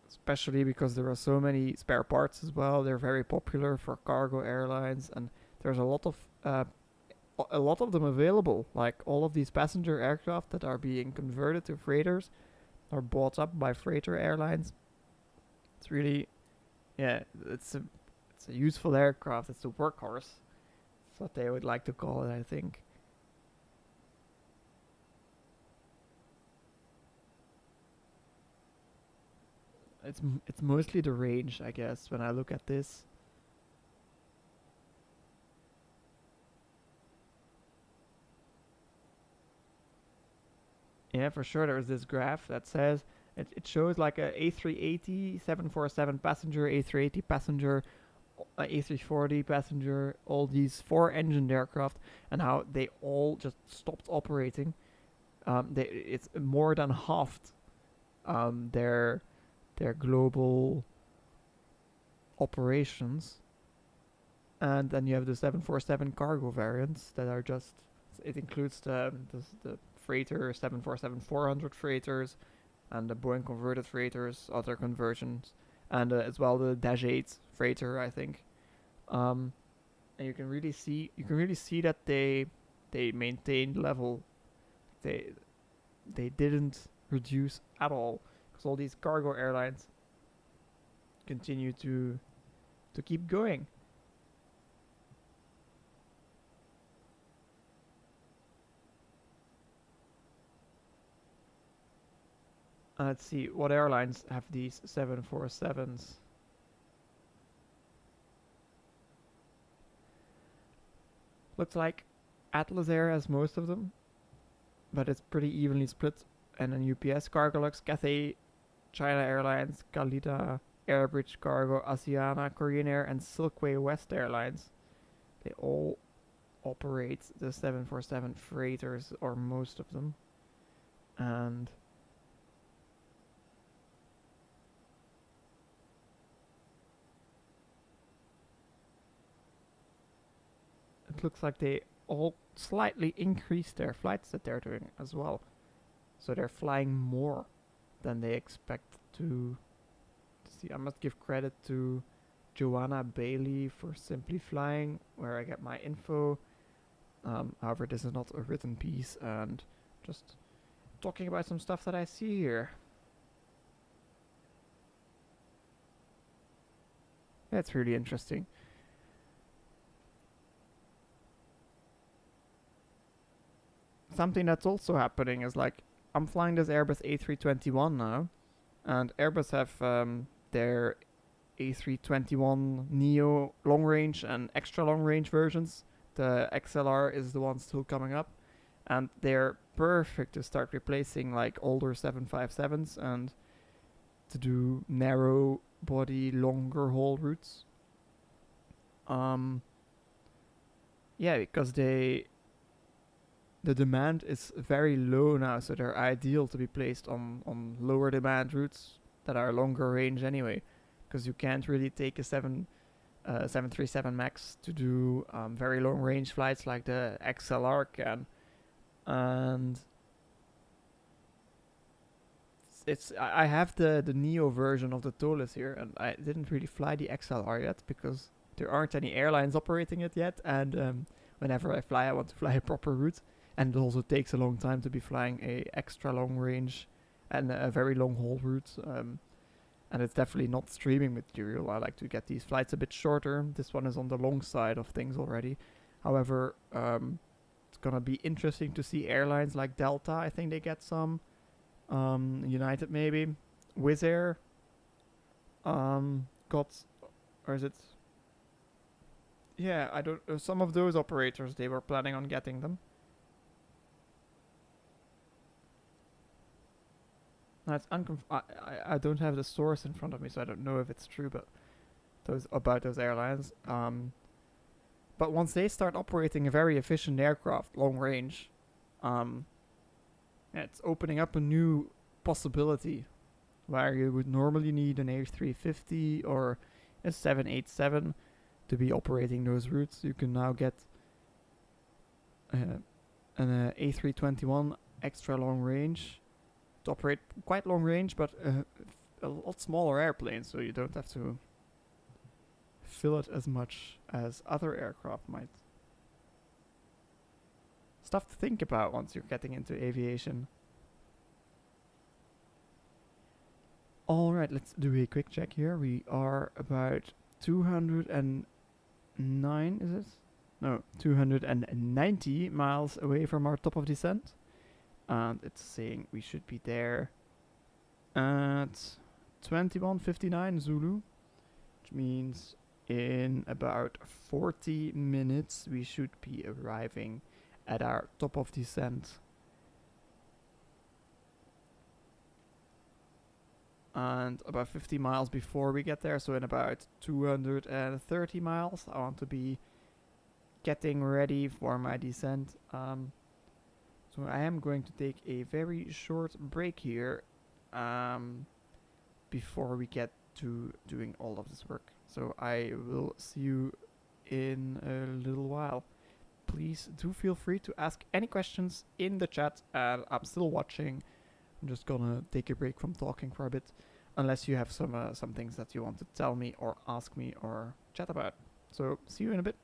especially because there are so many spare parts as well. They're very popular for cargo airlines, and there's a lot of them available. Like all of these passenger aircraft that are being converted to freighters are bought up by freighter airlines. It's really, yeah, it's a useful aircraft. It's a workhorse. That's what they would like to call it, I think. It's mostly the range, I guess, when I look at this. Yeah, for sure. There's this graph that says it shows like a A380, 747 passenger, A380 passenger, A340 passenger, all these four-engined aircraft, and how they all just stopped operating. It's more than halved their global operations. And then you have the 747 cargo variants that are just, it includes the freighter 747-400 freighters and the Boeing converted freighters, other conversions, and as well the Dash 8 freighter, I think. And you can really see that they maintained level. They didn't reduce at all, because all these cargo airlines continue to keep going. Let's see, what airlines have these 747s? Looks like Atlas Air has most of them, but it's pretty evenly split. And then UPS, Cargolux, Cathay, China Airlines, Kalita, Airbridge Cargo, Asiana, Korean Air, and Silkway West Airlines. They all operate the 747 freighters, or most of them. And it looks like they all slightly increased their flights that they're doing as well. So they're flying more than they expect to see. I must give credit to Joanna Bailey for Simply Flying, where I get my info. However, this is not a written piece, and just talking about some stuff that I see here. That's really interesting. Something that's also happening is, like, I'm flying this Airbus A321 now, and Airbus have their A321 Neo long range and extra long range versions. The XLR is the one still coming up, and they're perfect to start replacing like older 757s and to do narrow body, longer haul routes. Yeah, because the demand is very low now, so they're ideal to be placed on lower demand routes that are longer range anyway, because you can't really take a 737 MAX to do very long range flights like the XLR can. And I have the Neo version of the Tolis here, and I didn't really fly the XLR yet because there aren't any airlines operating it yet, and whenever I want to fly a proper route. And it also takes a long time to be flying a extra long range and a very long haul route. And it's definitely not streaming material. I like to get these flights a bit shorter. This one is on the long side of things already. However, it's gonna be interesting to see airlines like Delta. I think they get some. United maybe. Wizz Air. Got, or is it? Yeah, I don't. Some of those operators they were planning on getting them. Now it's I don't have the source in front of me, so I don't know if it's true, but those airlines. But once they start operating a very efficient aircraft, long range, it's opening up a new possibility where you would normally need an A350 or a 787 to be operating those routes. You can now get an A321 extra long range to operate quite long range, but a lot smaller airplane, so you don't have to fill it as much as other aircraft might. Stuff to think about once you're getting into aviation. Alright, let's do a quick check here. We are about 209, is it? No, 290 miles away from our top of descent. And it's saying we should be there at 21:59 Zulu, which means in about 40 minutes we should be arriving at our top of descent. And about 50 miles before we get there, so in about 230 miles, I want to be getting ready for my descent. So I am going to take a very short break here before we get to doing all of this work. So I will see you in a little while. Please do feel free to ask any questions in the chat, and I'm still watching. I'm just gonna take a break from talking for a bit, unless you have some things that you want to tell me or ask me or chat about. So see you in a bit.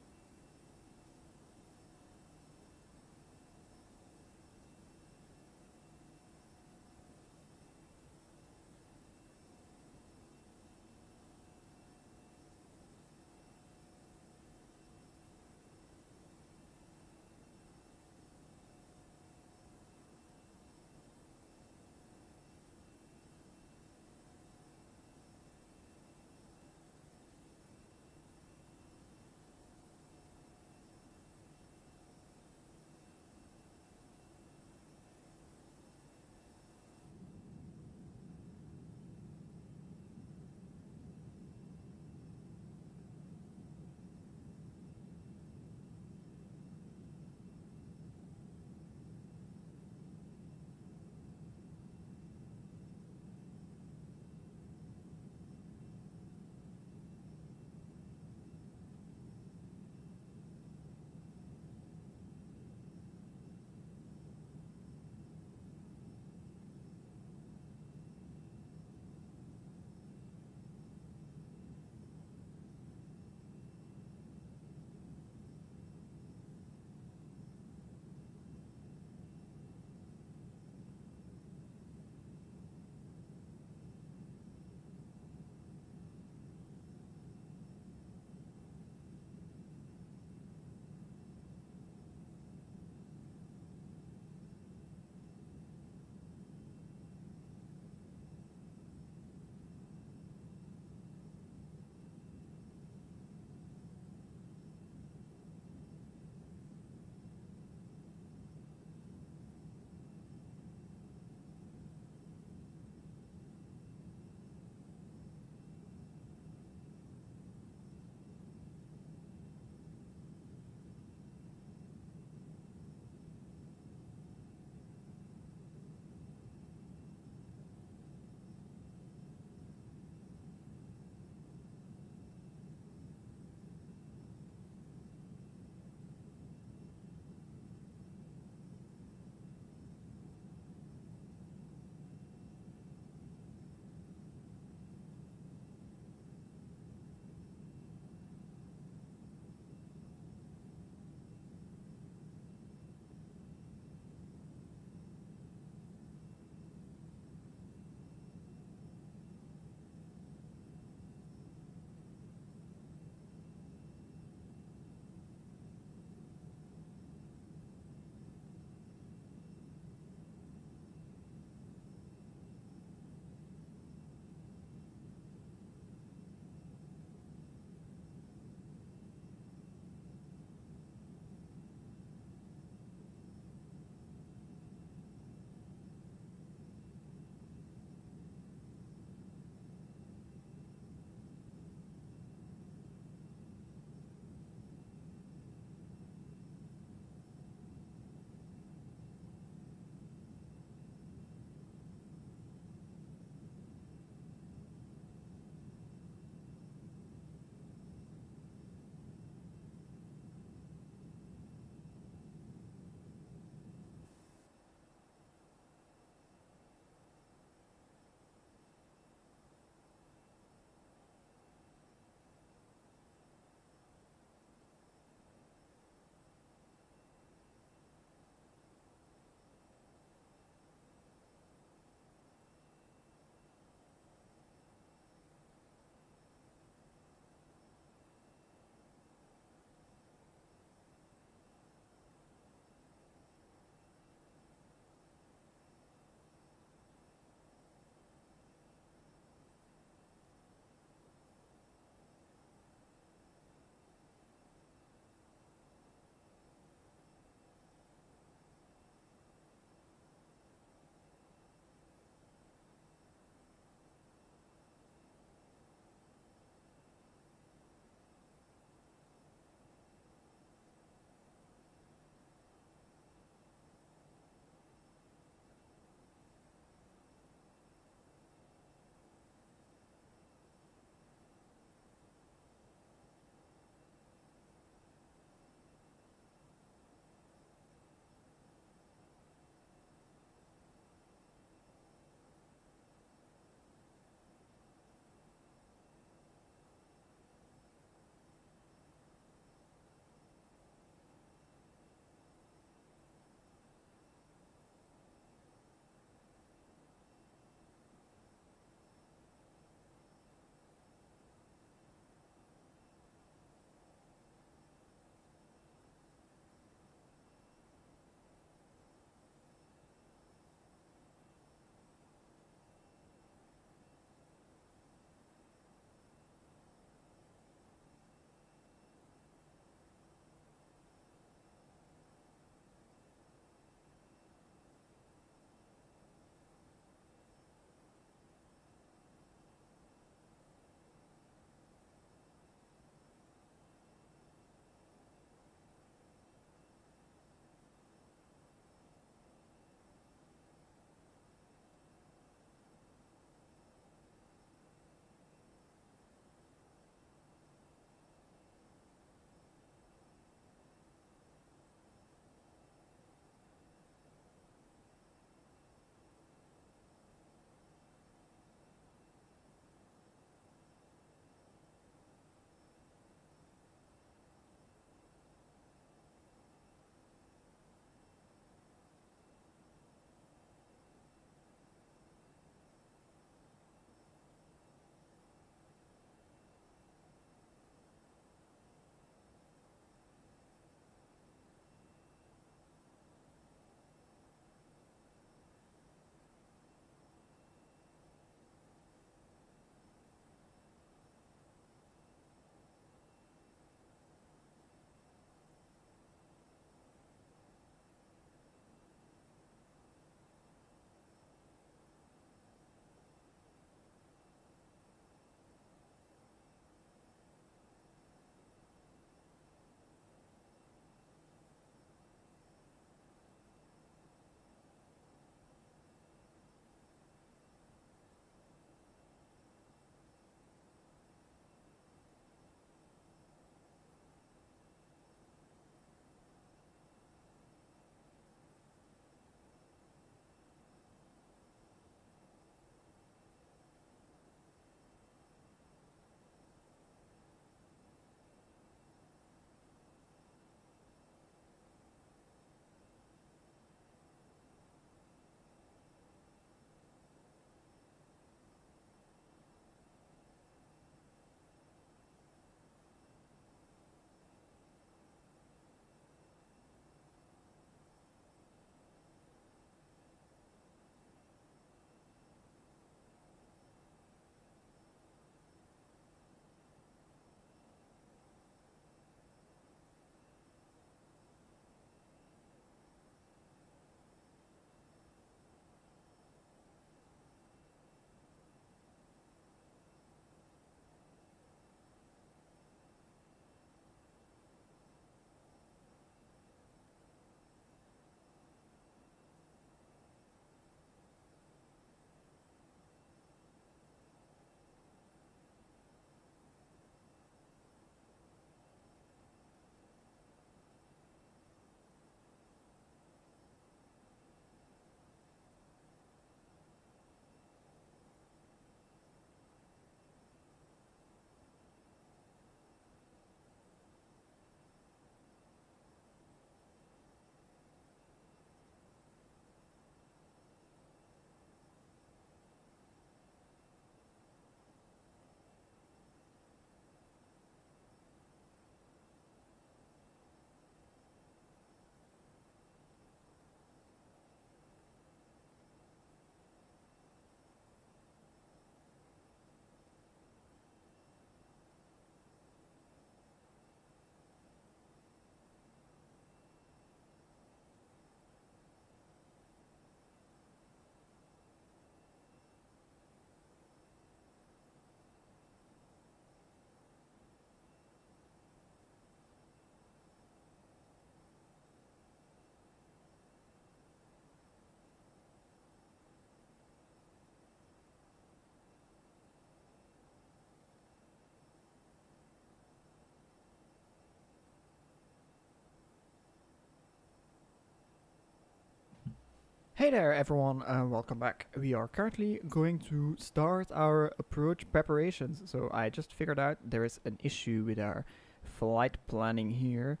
Hey there everyone, welcome back. We are currently going to start our approach preparations. So I just figured out there is an issue with our flight planning here.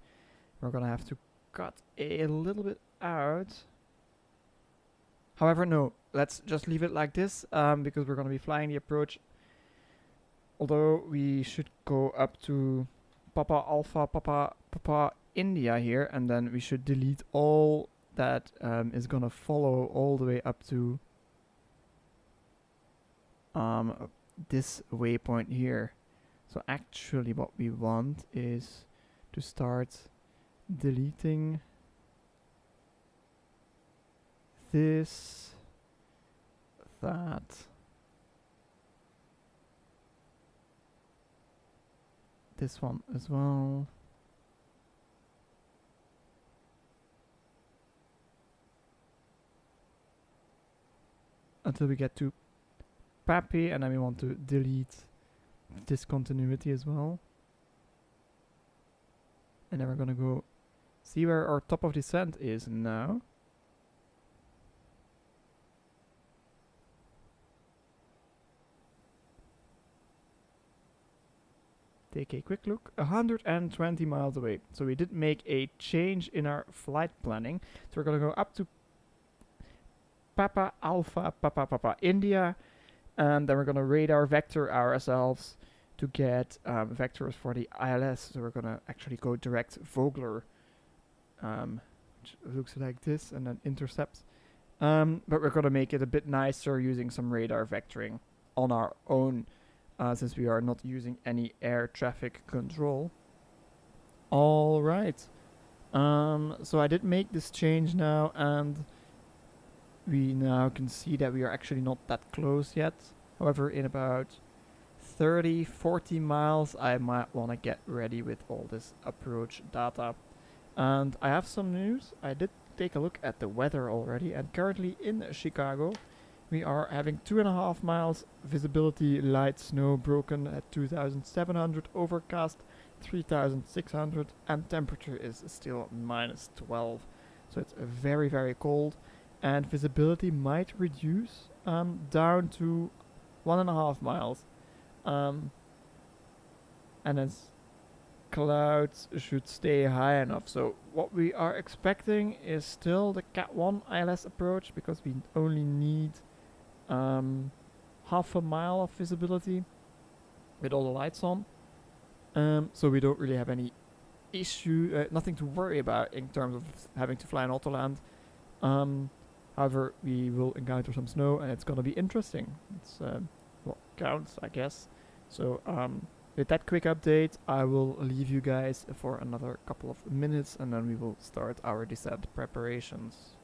We're gonna have to cut a little bit out. However, no, let's just leave it like this, because we're gonna be flying the approach. Although we should go up to Papa Alpha Papa India here, and then we should delete all that is gonna follow all the way up to this waypoint here. So actually what we want is to start deleting this, this one as well. Until we get to Pappy, and then we want to delete discontinuity as well. And then we're gonna go see where our top of descent is now. Take a quick look, 120 miles away. So we did make a change in our flight planning. So we're gonna go up to Papa Alpha Papa India, and then we're gonna radar vector ourselves to get vectors for the ILS. So we're gonna actually go direct Vogler, which looks like this, and then intercept. But we're gonna make it a bit nicer using some radar vectoring on our own, since we are not using any air traffic control. All right. So I did make this change now, and we now can see that we are actually not that close yet. However, in about 30-40 miles, I might want to get ready with all this approach data. And I have some news. I did take a look at the weather already, and currently in Chicago, we are having 2.5 miles visibility, light snow broken at 2,700, overcast 3,600, and temperature is still -12. So it's very, very cold. And visibility might reduce down to 1.5 miles. And then clouds should stay high enough. So what we are expecting is still the Cat 1 ILS approach, because we only need half a mile of visibility with all the lights on. So we don't really have any issue, nothing to worry about in terms of having to fly an autoland. However, we will encounter some snow, and it's gonna be interesting. It's what counts, I guess. So with that quick update, I will leave you guys for another couple of minutes, and then we will start our descent preparations.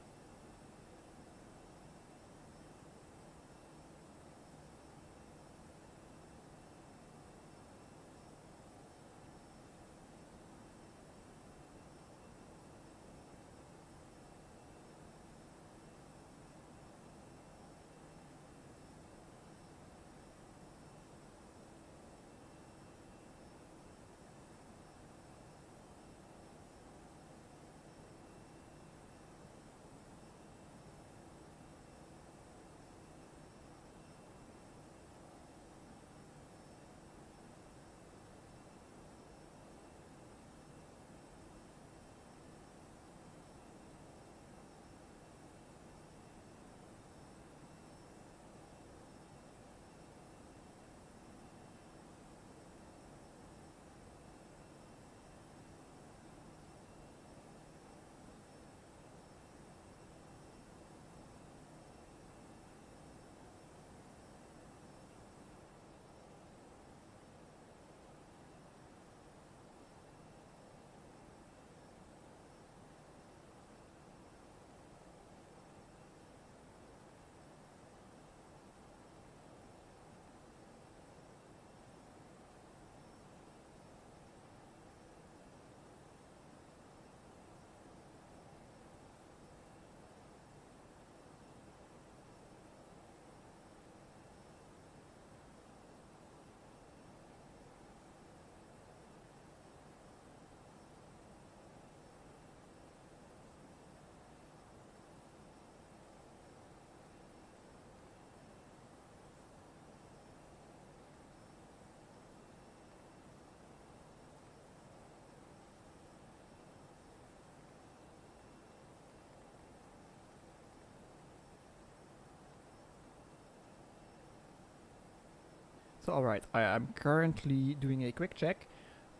So alright, I am currently doing a quick check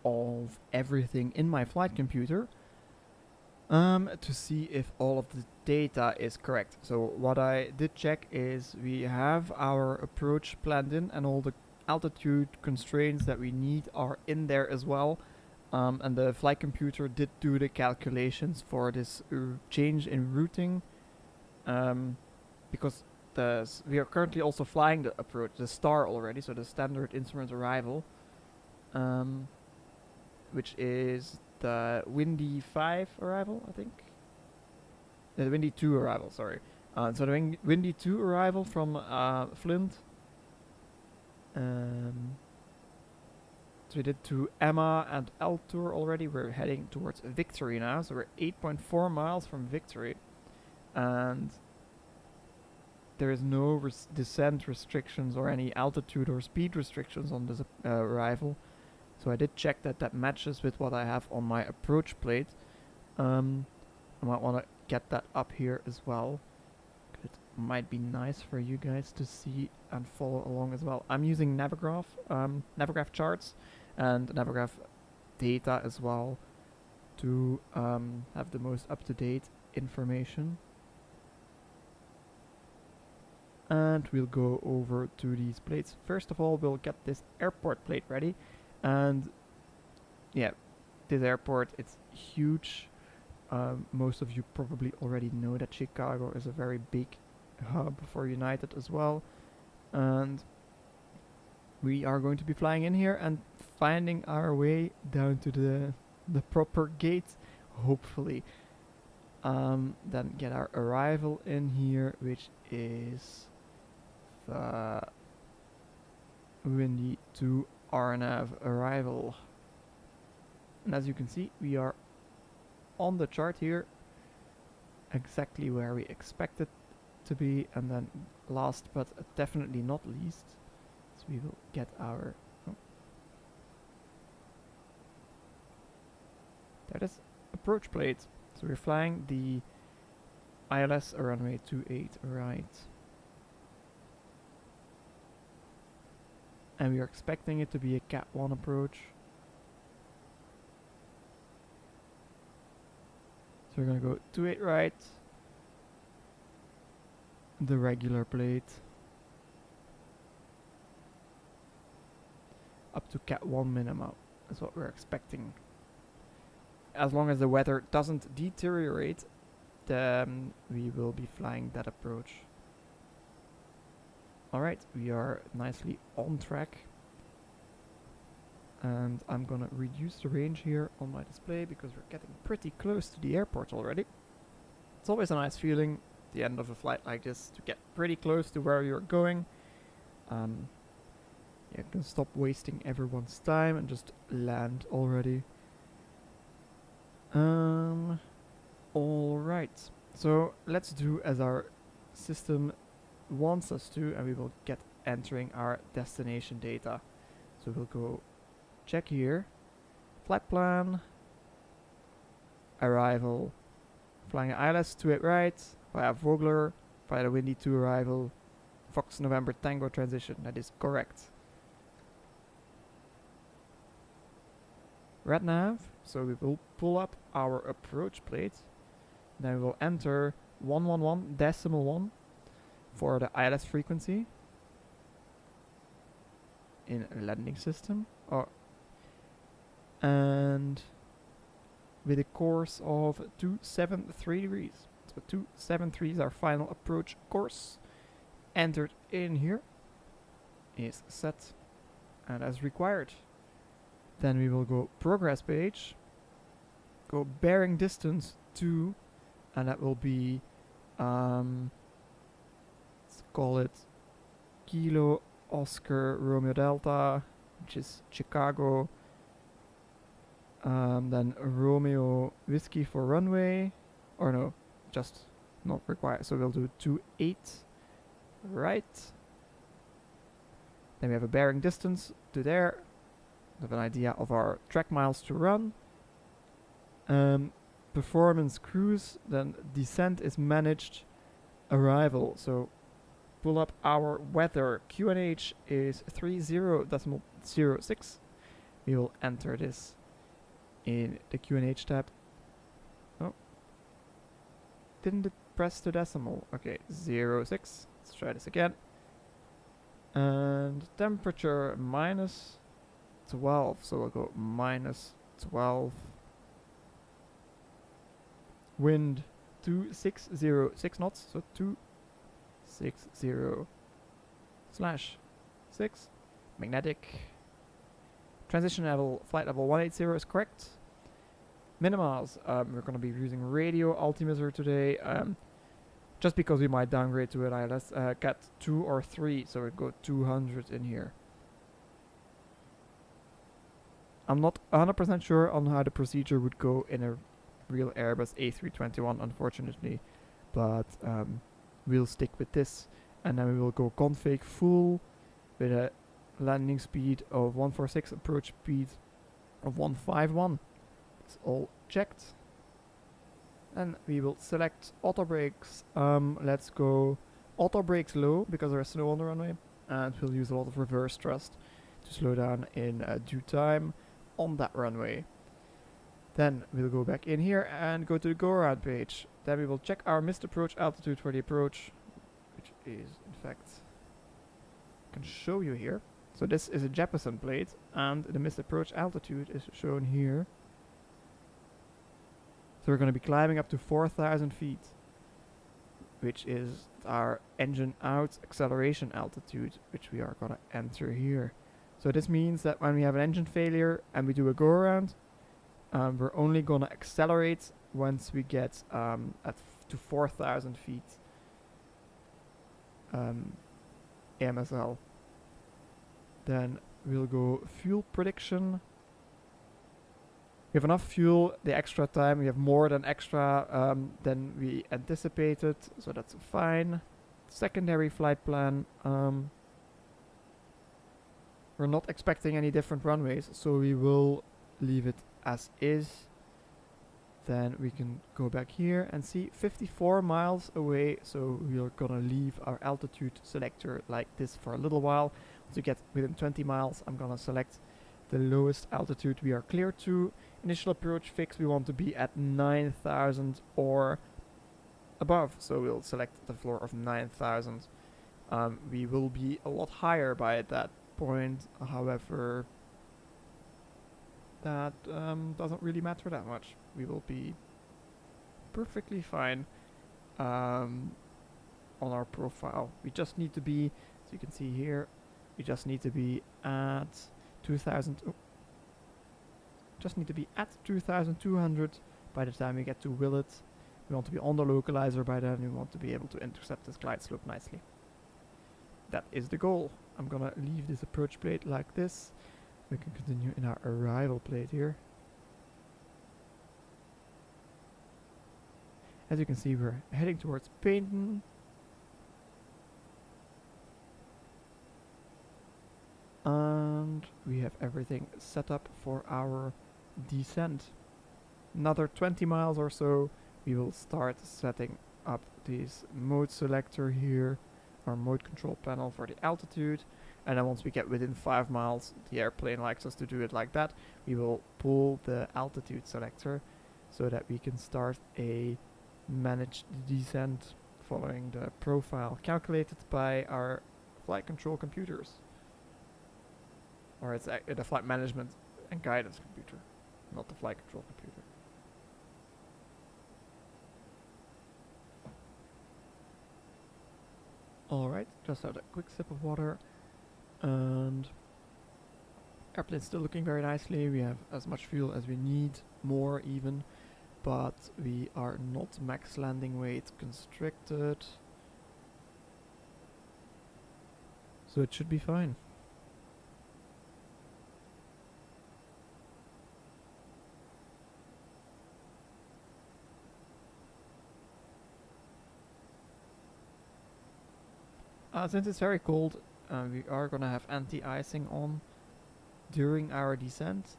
of everything in my flight computer to see if all of the data is correct. So what I did check is we have our approach planned in and all the altitude constraints that we need are in there as well. And the flight computer did do the calculations for this change in routing because we are currently also flying the approach, the STAR already, so the standard instrument arrival, which is the windy 5 arrival, I think. The windy 2 arrival, sorry. So the windy 2 arrival from Flint. So we did to Emma and Altor already. We're heading towards Victory now, so we're 8.4 miles from Victory. And there is no descent restrictions or any altitude or speed restrictions on this arrival. So I did check that matches with what I have on my approach plate. I might want to get that up here as well. It might be nice for you guys to see and follow along as well. I'm using Navigraph charts and Navigraph data as well to have the most up-to-date information. And we'll go over to these plates. First of all, we'll get this airport plate ready. And yeah, this airport, it's huge. Most of you probably already know that Chicago is a very big hub for United as well. And we are going to be flying in here and finding our way down to the proper gate, hopefully. Then get our arrival in here, which is the windy 2 RNAV arrival. And as you can see, we are on the chart here, exactly where we expect it to be. And then last but definitely not least, so we will get our that is approach plate. So we're flying the ILS runway 28 right. And we are expecting it to be a Cat 1 approach. So we're going to go 28 right. The regular plate. Up to Cat 1 minimum. That's what we're expecting. As long as the weather doesn't deteriorate, then we will be flying that approach. Alright, we are nicely on track. And I'm gonna reduce the range here on my display because we're getting pretty close to the airport already. It's always a nice feeling at the end of a flight like this to get pretty close to where you're going. Yeah, you can stop wasting everyone's time and just land already. Alright, so let's do as our system wants us to, and we will get entering our destination data. So we'll go check here, flight plan, arrival, flying ILS 28 right, via Vogler, via the windy 2 arrival, Fox November Tango transition, that is correct. Red nav, so we will pull up our approach plate, then we will enter 111.1 for the ILS frequency in a landing system, and with a course of 273 degrees. So 273 is our final approach course. Entered in here is set and as required. Then we will go progress page, go bearing distance 2, and that will be let's call it Kilo Oscar Romeo Delta, which is Chicago. Then Romeo Whiskey for runway, or no, just not required. So we'll do 28 right. Then we have a bearing distance to there. We have an idea of our track miles to run. Performance cruise, then descent is managed arrival. So pull up our weather. QNH is 30.06. We will enter this in the QNH tab. Oh. Didn't it press the decimal? Okay, 06. Let's try this again. And temperature minus 12. So we'll go minus 12. Wind 2606 knots. So 260/6. Magnetic. Transition level, flight level 180 is correct. Minimals, we're going to be using radio altimeter today. Just because we might downgrade to it, let's get 2 or 3, so we'd go 200 in here. I'm not 100% sure on how the procedure would go in a real Airbus A321, unfortunately, but we'll stick with this, and then we will go config full with a landing speed of 146, approach speed of 151. It's all checked. And we will select auto brakes. Let's go auto brakes low because there is snow on the runway, and we'll use a lot of reverse thrust to slow down in due time on that runway. Then we'll go back in here and go to the go around page. Then we will check our missed approach altitude for the approach, which is in fact, I can show you here. So this is a Jeppesen plate, and the missed approach altitude is shown here. So we're going to be climbing up to 4,000 feet, which is our engine out acceleration altitude, which we are going to enter here. So this means that when we have an engine failure and we do a go around, we're only going to accelerate once we get to 4,000 feet AMSL. Then we'll go fuel prediction. We have enough fuel, the extra time, we have more than extra than we anticipated, so that's fine. Secondary flight plan. We're not expecting any different runways, so we will leave it as is. Then we can go back here and see 54 miles away, so we are gonna leave our altitude selector like this for a little while. To get within 20 miles, I'm gonna select the lowest altitude we are clear to. Initial approach fix, we want to be at 9,000 or above, so we'll select the floor of 9,000. We will be a lot higher by that point, however, that doesn't really matter that much. We will be perfectly fine on our profile. We just need to be, as you can see here, we just need to be at 2,000. Just need to be at 2,200 by the time we get to Willet. We want to be on the localizer by then. We want to be able to intercept this glide slope nicely. That is the goal. I'm gonna leave this approach plate like this. We can continue in our arrival plate here. As you can see, we're heading towards Paynton. And we have everything set up for our descent. Another 20 miles or so, we will start setting up this mode selector here, our mode control panel for the altitude. And then once we get within 5 miles, the airplane likes us to do it like that, we will pull the altitude selector so that we can start a managed descent following the profile calculated by our flight control computers. Or it's the flight management and guidance computer, not the flight control computer. Alright, just had a quick sip of water, and airplane's still looking very nicely. We have as much fuel as we need, more even, but we are not max landing weight constricted, so it should be fine. Since it's very cold, we are gonna have anti-icing on during our descent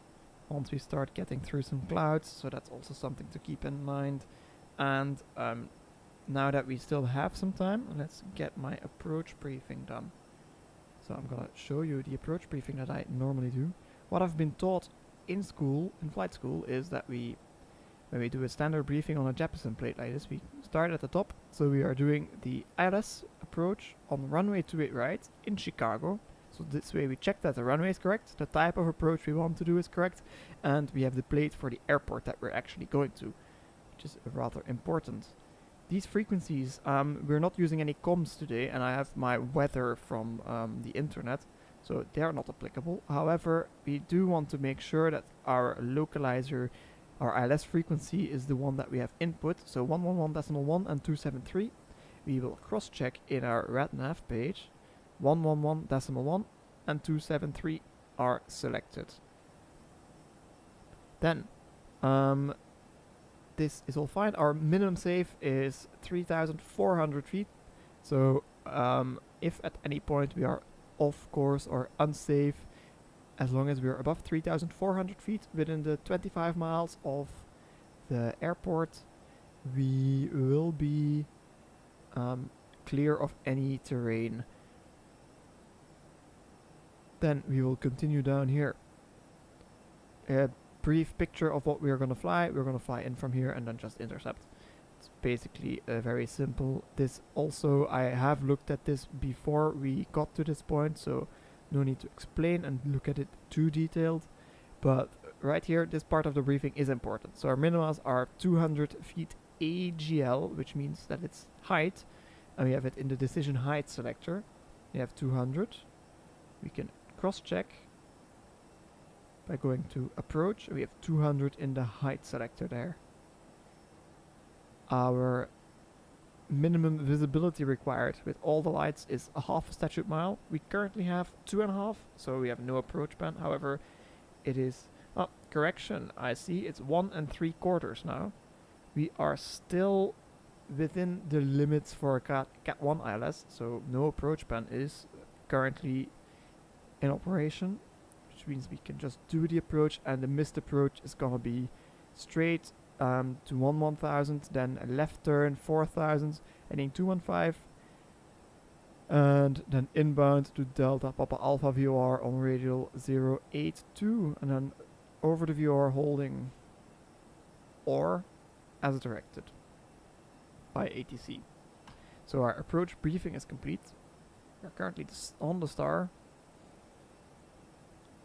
once we start getting through some clouds, so that's also something to keep in mind. And now that we still have some time, let's get my approach briefing done. So I'm gonna show you the approach briefing that I normally do. What I've been taught in school, in flight school, is that when we do a standard briefing on a Jeppesen plate like this, we start at the top. So we are doing the ILS approach on runway 28 right in Chicago. So this way we check that the runway is correct, the type of approach we want to do is correct, and we have the plate for the airport that we're actually going to, which is rather important. These frequencies, we're not using any comms today, and I have my weather from the internet, so they are not applicable. However, we do want to make sure that our localizer, our ILS frequency, is the one that we have input, so 111.1 and 273. We will cross-check in our RadNav page. 111.1 and 273 are selected. Then, this is all fine. Our minimum safe is 3,400 feet. So, if at any point we are off course or unsafe, as long as we are above 3,400 feet within the 25 miles of the airport, we will be clear of any terrain. Then we will continue down here. A brief picture of what we are going to fly. We're going to fly in from here and then just intercept. It's basically very simple. This also, I have looked at this before we got to this point, so no need to explain and look at it too detailed. But right here, this part of the briefing is important. So our minimas are 200 feet AGL, which means that it's height, and we have it in the decision height selector. We have 200. We can cross-check by going to approach. We have 200 in the height selector there. Our minimum visibility required with all the lights is a half a statute mile. We currently have 2.5, so we have no approach band. However, it is, correction, I see it's 1 3/4 now. We are still within the limits for a Cat 1 ILS, so no approach band is currently in operation, which means we can just do the approach, and the missed approach is gonna be straight to 1000, then a left turn 4000, heading 215, and then inbound to Delta Papa Alpha VOR on radial 082, and then over the VOR holding or as directed by ATC. So our approach briefing is complete. We're currently on the star,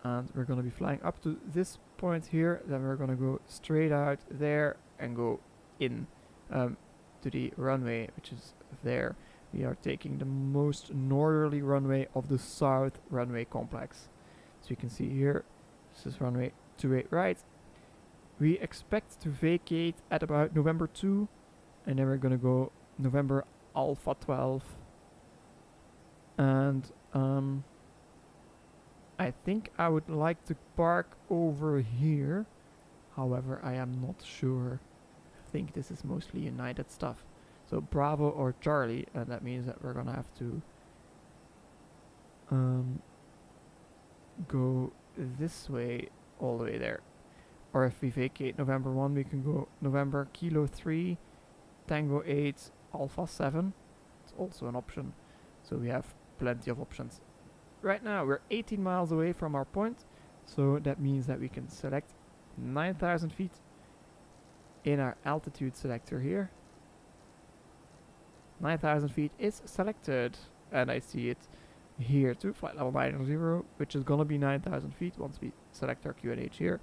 and we're going to be flying up to this point here. Then we're going to go straight out there and go in to the runway, which is there. We are taking the most northerly runway of the south runway complex. So you can see here, this is runway 28 right. We expect to vacate at about November 2, and then we're going to go November Alpha 12. And I think I would like to park over here. However, I am not sure. I think this is mostly United stuff. So Bravo or Charlie, and that means that we're gonna have to go this way all the way there. Or if we vacate November 1, we can go November Kilo 3, Tango 8, Alpha 7. It's also an option. So we have plenty of options. Right now we're 18 miles away from our point, so that means that we can select 9,000 feet in our altitude selector here. 9,000 feet is selected, and I see it here too, flight level 90, which is gonna be 9,000 feet once we select our QNH here.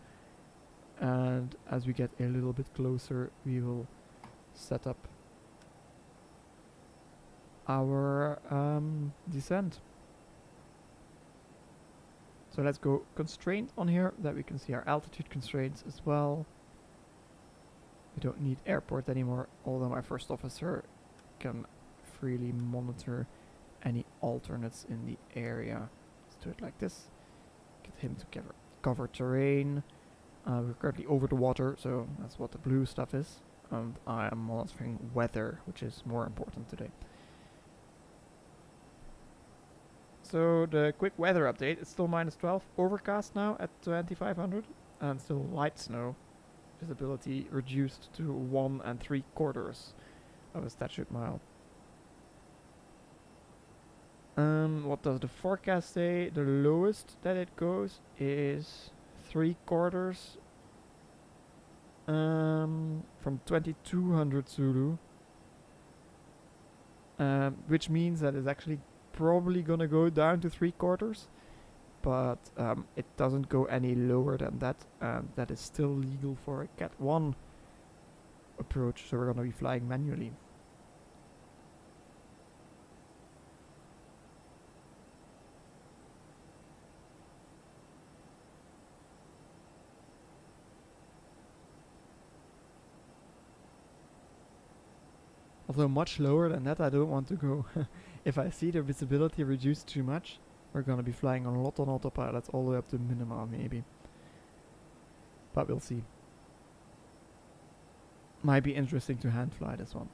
And as we get a little bit closer, we will set up our descent. So let's go constraint on here, that we can see our altitude constraints as well. We don't need airport anymore, although my first officer can freely monitor any alternates in the area. Let's do it like this. Get him to cover terrain. We're currently over the water, so that's what the blue stuff is. And I am monitoring weather, which is more important today. So the quick weather update, it's still -12, overcast now at 2500, and still light snow. Visibility reduced to 1 3/4. of a statute mile. What does the forecast say? The lowest that it goes is 3/4 from 2200 Zulu, which means that it's actually probably gonna go down to 3/4, but it doesn't go any lower than that, and that is still legal for a Cat 1 approach, so we're gonna be flying manually. Although much lower than that I don't want to go. If I see the visibility reduced too much, we're gonna be flying a lot on autopilot all the way up to minima maybe. But we'll see. Might be interesting to hand fly this one.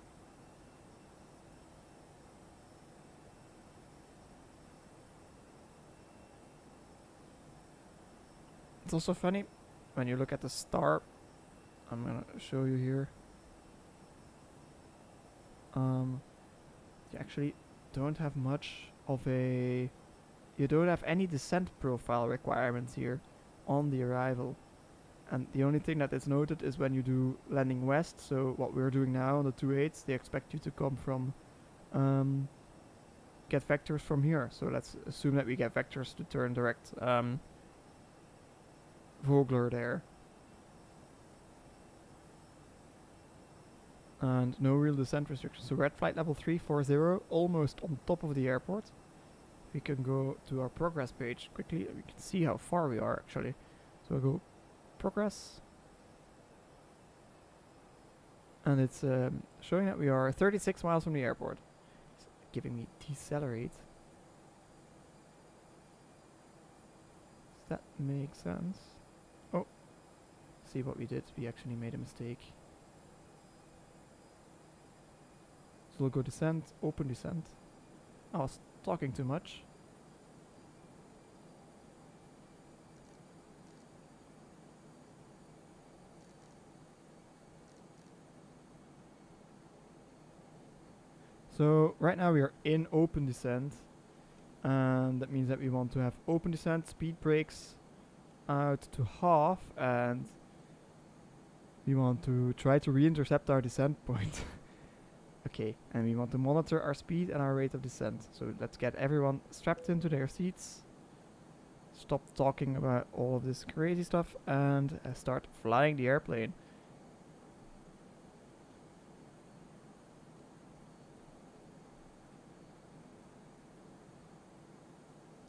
It's also funny when you look at the star. I'm gonna show you here. You actually don't have much of a... You don't have any descent profile requirements here on the arrival. And the only thing that is noted is when you do landing west, so what we're doing now on the 28s, they expect you to come from... get vectors from here. So let's assume that we get vectors to turn direct Vogler there. And no real descent restrictions. So we're at flight level 340, almost on top of the airport. We can go to our progress page quickly. We can see how far we are actually. So we'll go progress. And it's showing that we are 36 miles from the airport. It's giving me decelerate. Does that make sense? Oh, see what we did. We actually made a mistake. So we'll go descent, open descent. I was talking too much. So right now we are in open descent, and that means that we want to have open descent, speed brakes out to half, and we want to try to re-intercept our descent point. Okay, and we want to monitor our speed and our rate of descent. So let's get everyone strapped into their seats. Stop talking about all of this crazy stuff and start flying the airplane.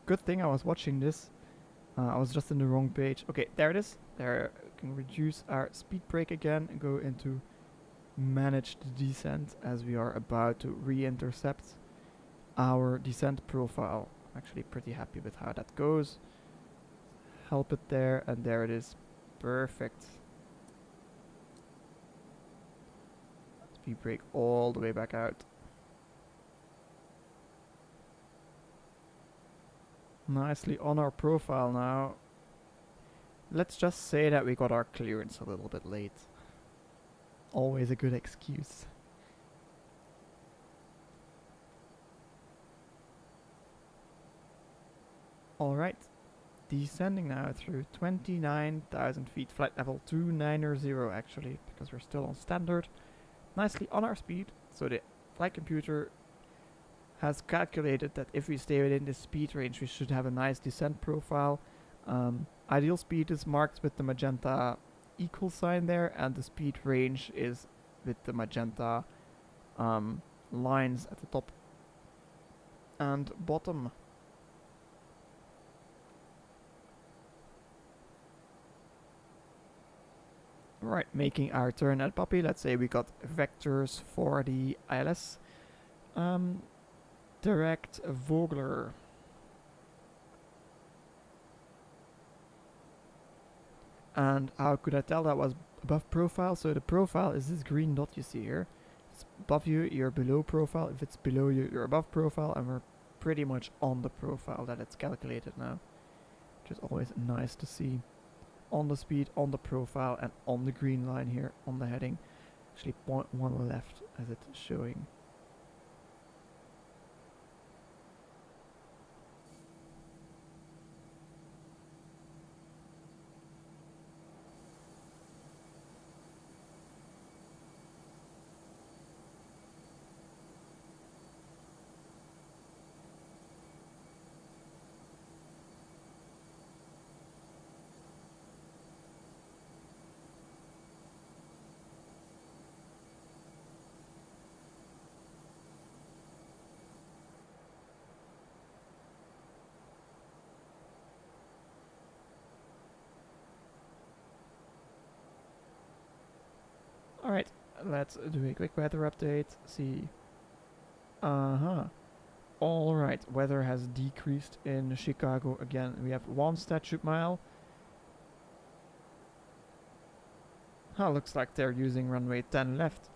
Good thing I was watching this. I was just in the wrong page. Okay, there it is. There we can reduce our speed brake again and go into manage the descent as we are about to re-intercept our descent profile. I'm actually pretty happy with how that goes. Help it there, and there it is. Perfect. Speed brake all the way back out. Nicely on our profile now. Let's just say that we got our clearance a little bit late. Always a good excuse. Alright, descending now through 29,000 feet, flight level 290 actually, because we're still on standard. Nicely on our speed, so the flight computer has calculated that if we stay within this speed range we should have a nice descent profile. Ideal speed is marked with the magenta equal sign there, and the speed range is with the magenta lines at the top and bottom. Right, making our turn at Puppy. Let's say we got vectors for the ILS. Direct Vogler. And how could I tell that was above profile? So the profile is this green dot you see here. If it's above you, you're below profile. If it's below you, you're above profile. And we're pretty much on the profile that it's calculated now, which is always nice to see. On the speed, on the profile, and on the green line here on the heading. Actually, 0.1 left as it's showing. Alright, let's do a quick weather update. See. Alright, weather has decreased in Chicago again. We have 1 statute mile. Looks like they're using runway 10 left.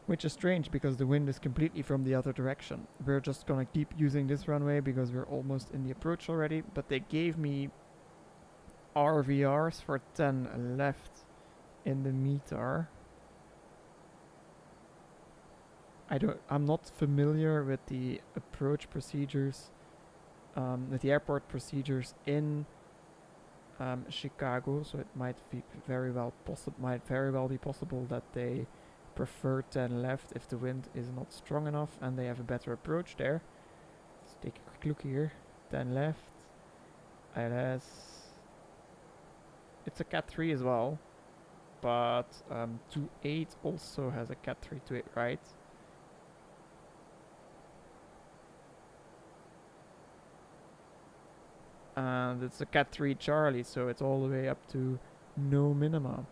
Which is strange because the wind is completely from the other direction. We're just gonna keep using this runway because we're almost in the approach already. But they gave me RVRs for 10 left in the METAR. I'm not familiar with the approach procedures, with the airport procedures in Chicago, so it might very well be possible that they prefer 10 left if the wind is not strong enough and they have a better approach there. Let's take a quick look here. 10 left. ILS. It's a Cat 3 as well, but 28 also has a Cat 3 to it, right? And it's a Cat 3 Charlie, so it's all the way up to no minima.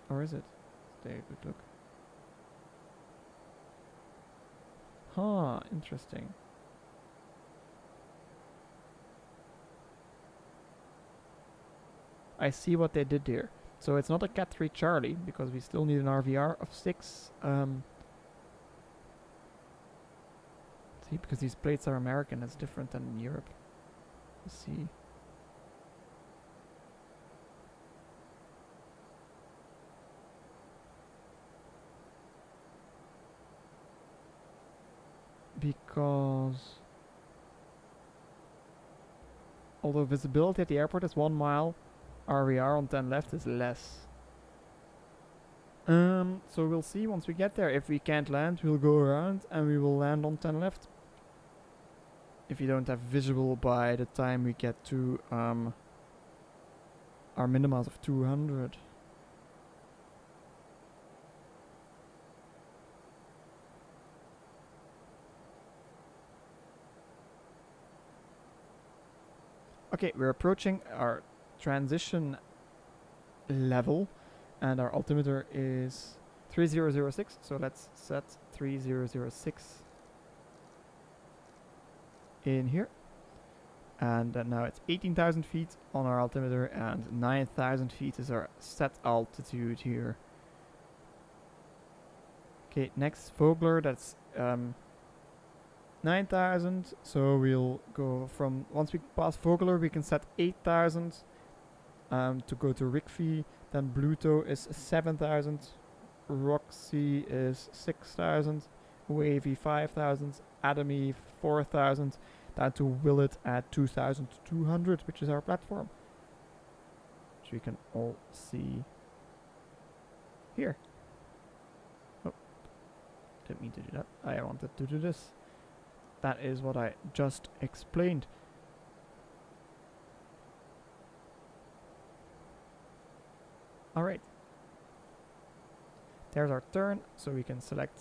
Or is it? Let's take a quick look. Interesting. I see what they did here. So it's not a Cat 3 Charlie, because we still need an RVR of 6. See, because these plates are American, it's different than in Europe. Let's see. Because although visibility at the airport is 1 mile, RVR on 10 left is less. So we'll see once we get there. If we can't land, we'll go around and we will land on 10 left. If you don't have visual by the time we get to our minimas of 200. Okay, we're approaching our transition level and our altimeter is 3006, so let's set 3006 in here. And now it's 18,000 feet on our altimeter and 9,000 feet is our set altitude here. Okay, next Vogler, that's 9,000, so we'll go from, once we pass Vogler we can set 8,000 to go to Rigby, then Bluto is 7,000, Roxy is 6,000, Wavy 5,000, Adamy 4,000, down to Willet at 2,200, which is our platform, which we can all see here. Oh, didn't mean to do that. I wanted to do this. That is what I just explained. Alright. There's our turn, so we can select.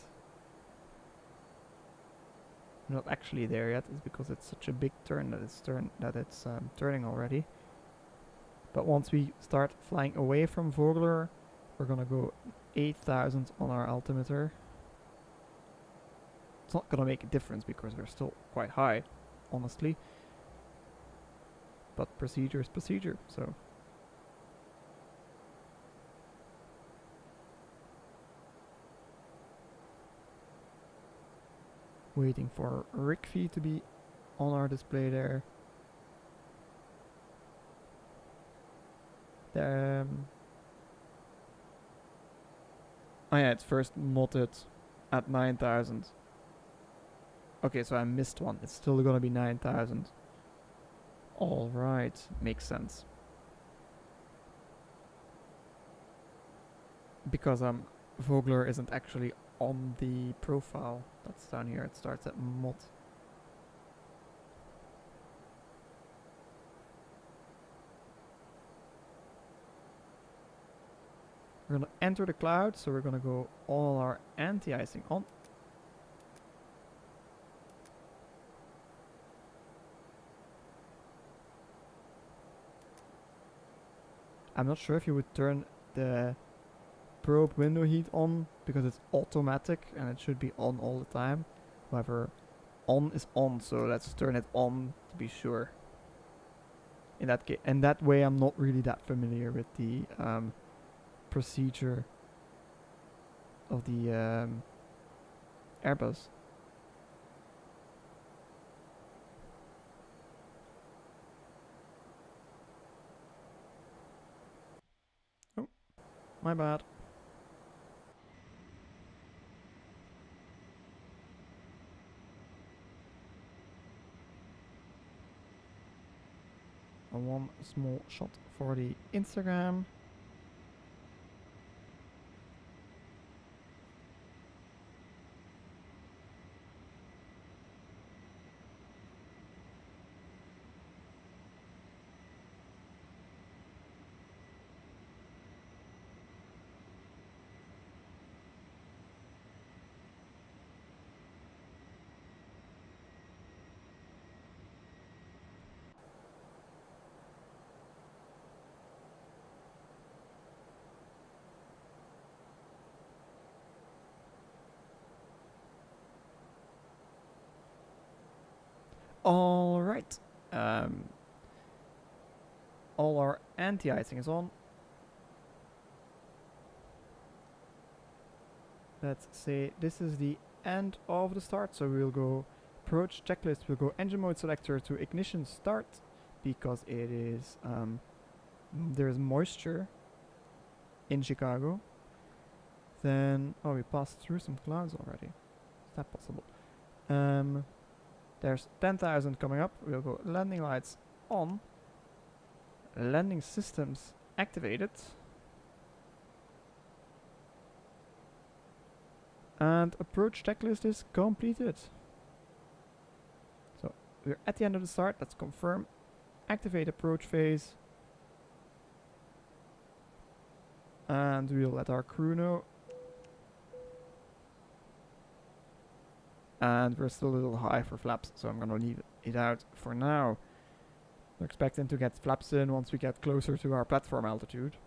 Not actually there yet, it's because it's such a big turn that it's turning already. But once we start flying away from Vogler, we're gonna go 8,000 on our altimeter. It's not gonna make a difference because we're still quite high, honestly. But procedure is procedure, so. Waiting for Rigby to be on our display there. Oh yeah, it's first modded at 9,000. Okay, so I missed one. It's still gonna be 9,000. Alright, makes sense. Because Vogler isn't actually on the profile that's down here. It starts at mod. We're gonna enter the cloud, so we're gonna go all our anti-icing on. I'm not sure if you would turn the probe window heat on because it's automatic and it should be on all the time. However, on is on, so let's turn it on to be sure. In that case, and that way I'm not really that familiar with the procedure of the Airbus. Oh, my bad. One small shot for the Instagram. All right. All our anti-icing is on. Let's say this is the end of the start, so we'll go approach checklist. We'll go engine mode selector to ignition start because it is there's moisture in Chicago. Then we passed through some clouds already. Is that possible? There's 10,000 coming up. We'll go landing lights on. Landing systems activated. And approach checklist is completed. So we're at the end of the start. Let's confirm. Activate approach phase. And we'll let our crew know. And we're still a little high for flaps, so I'm gonna leave it out for now. We're expecting to get flaps in once we get closer to our platform altitude.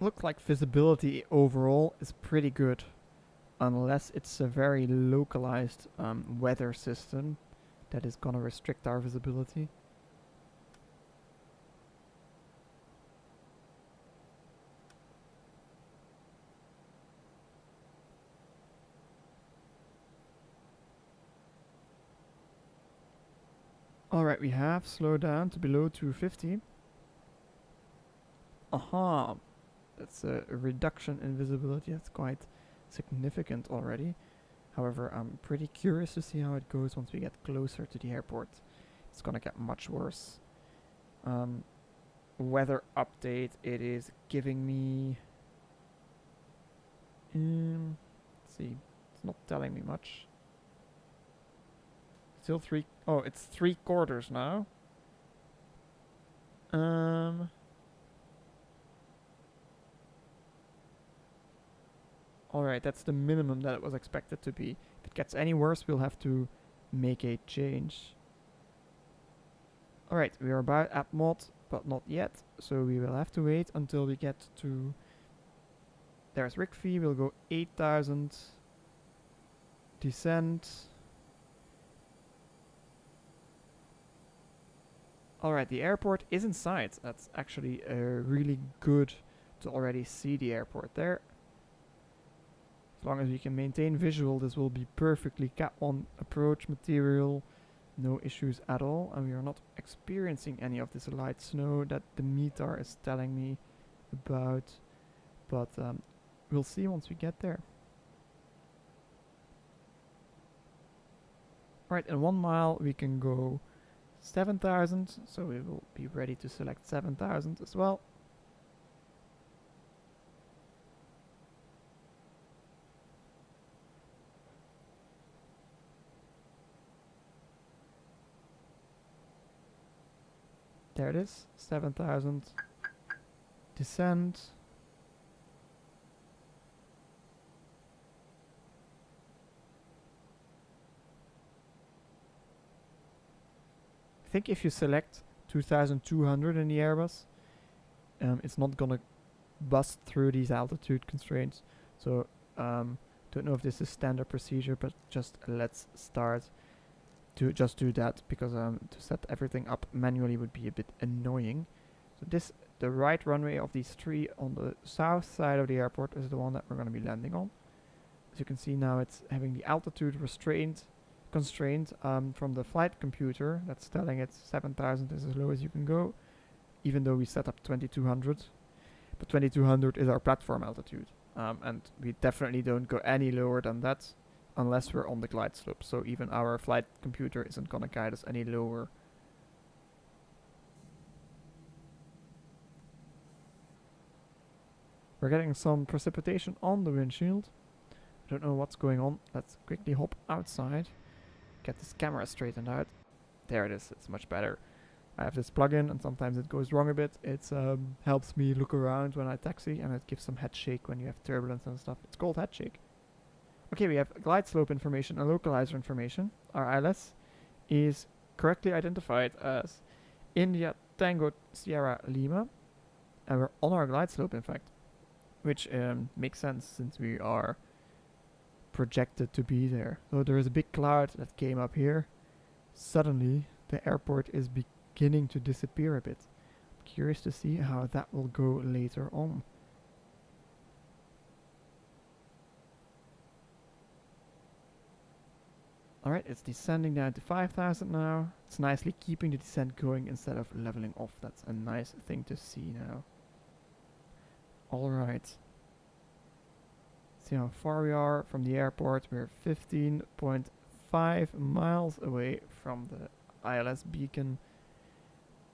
Looks like visibility overall is pretty good, unless it's a very localized weather system that is gonna restrict our visibility. Alright, we have slowed down to below 250. Aha! That's a reduction in visibility. That's quite significant already. However, I'm pretty curious to see how it goes once we get closer to the airport. It's gonna get much worse. Weather update. It is giving me... let's see. It's not telling me much. Still three... Oh, it's 3/4 now. Alright, that's the minimum that it was expected to be. If it gets any worse, we'll have to make a change. Alright, we are about at mod, but not yet. So we will have to wait until we get to... There's rig fee, we'll go 8,000. descend. Alright, the airport is in sight. That's actually really good to already see the airport there. As long as we can maintain visual, this will be perfectly Cat 1 approach material. No issues at all. And we are not experiencing any of this light snow that the METAR is telling me about. But we'll see once we get there. Right, in 1 mile we can go 7,000, so we will be ready to select 7,000 as well. There it is, 7,000. Descend. I think if you select 2,200 in the Airbus, it's not gonna bust through these altitude constraints. So don't know if this is standard procedure, but just let's start to just do that, because to set everything up manually would be a bit annoying. So the right runway of these three on the south side of the airport is the one that we're going to be landing on. As you can see now, it's having the altitude constraint from the flight computer that's telling it 7,000 is as low as you can go, even though we set up 2,200. But 2,200 is our platform altitude, and we definitely don't go any lower than that unless we're on the glide slope. So even our flight computer isn't going to guide us any lower. We're getting some precipitation on the windshield. I don't know what's going on. Let's quickly hop outside. Get this camera straightened out. There it is. It's much better. I have this plugin and sometimes it goes wrong a bit. It helps me look around when I taxi, and it gives some head shake when you have turbulence and stuff. It's called head shake. Okay, we have glide slope information and localizer information. Our ILS is correctly identified as India Tango Sierra Lima. And we're on our glide slope, in fact. Which makes sense since we are projected to be there. So there is a big cloud that came up here. Suddenly, the airport is beginning to disappear a bit. I'm curious to see how that will go later on. Alright, it's descending down to 5,000 now. It's nicely keeping the descent going instead of leveling off. That's a nice thing to see now. Alright. See how far we are from the airport. We're 15.5 miles away from the ILS beacon.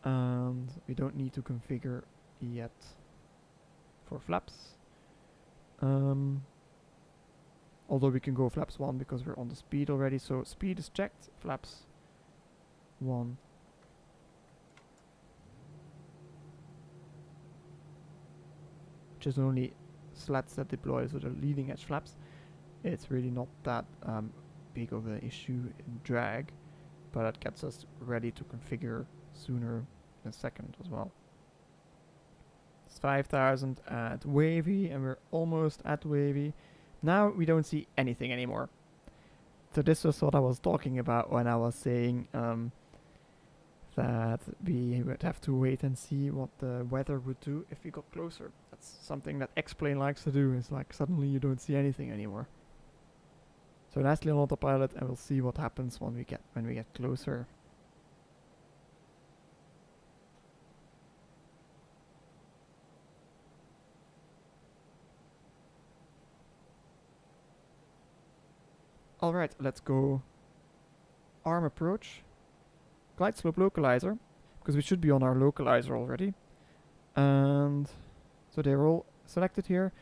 And we don't need to configure yet for flaps. Although we can go flaps 1 because we're on the speed already. So speed is checked. Flaps 1. Which is only slats that deploy, so the leading edge flaps. It's really not that big of an issue in drag, but it gets us ready to configure sooner in a second as well. It's 5,000 at wavy, and we're almost at wavy. Now we don't see anything anymore. So this was what I was talking about when I was saying that we would have to wait and see what the weather would do if we got closer. That's something that X-Plane likes to do, is like suddenly you don't see anything anymore. So nicely on autopilot, and we'll see what happens when we get closer. Alright, let's go arm approach. Glide slope localizer, because we should be on our localizer already. And so they're all selected here.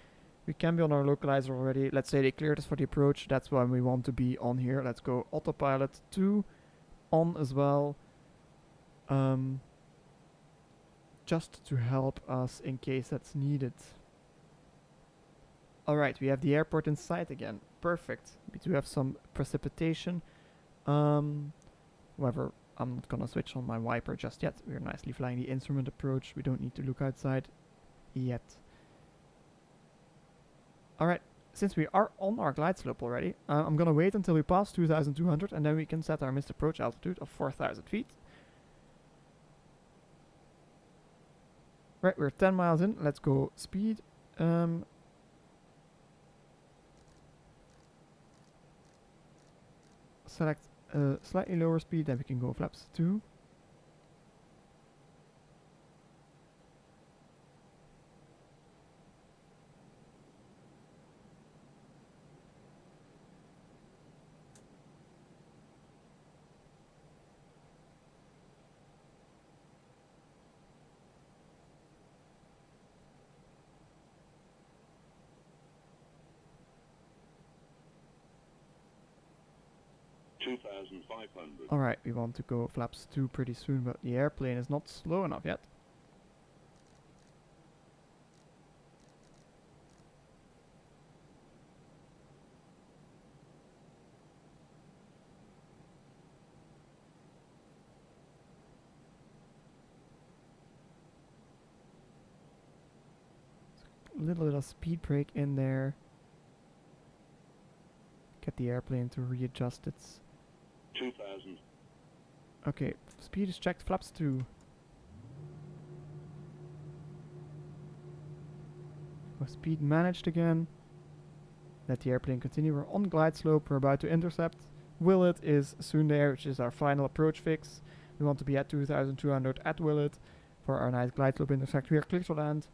We can be on our localizer already. Let's say they cleared us for the approach. That's when we want to be on here. Let's go autopilot 2 on as well. Just to help us in case that's needed. Alright, we have the airport in sight again. Perfect. We do have some precipitation. However, I'm not gonna switch on my wiper just yet. We're nicely flying the instrument approach. We don't need to look outside yet. Alright, since we are on our glide slope already, I'm gonna wait until we pass 2,200 and then we can set our missed approach altitude of 4,000 feet. Right, we're 10 miles in. Let's go speed. Select a slightly lower speed, then we can go flaps 2. Alright, we want to go flaps 2 pretty soon, but the airplane is not slow enough yet. A little bit of speed brake in there. Get the airplane to readjust its... 2000. Okay, speed is checked, flaps 2. Oh, speed managed again. Let the airplane continue. We're on glide slope, we're about to intercept. Willet is soon there, which is our final approach fix. We want to be at 2,200 at Willet for our nice glide slope intersect. We are clear to land.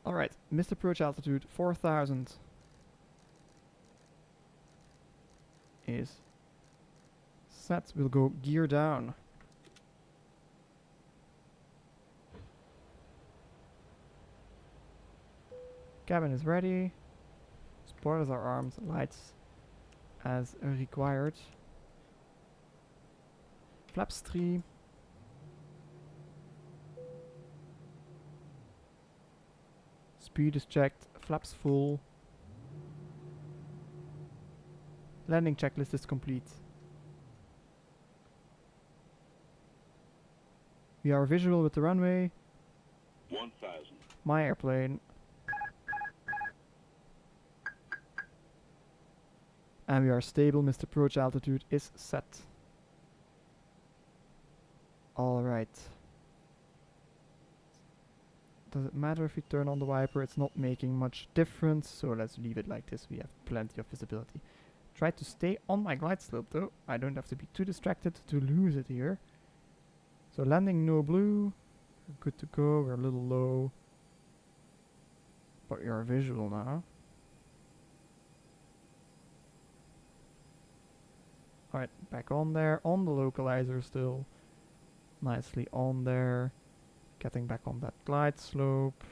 Alright, missed approach altitude 4,000 is set. We'll go gear down. Cabin is ready. Spoilers are armed. Lights as required. Flaps 3. Speed is checked. Flaps full. Landing checklist is complete. We are visual with the runway. 1000. My airplane. And we are stable. Missed approach altitude is set. Alright. Does it matter if we turn on the wiper? It's not making much difference, so let's leave it like this. We have plenty of visibility. Try to stay on my glide slope though. I don't have to be too distracted to lose it here. So landing no blue. We're good to go. We're a little low. But you're visual now. Alright, back on there. On the localizer still. Nicely on there. Getting back on that glide slope.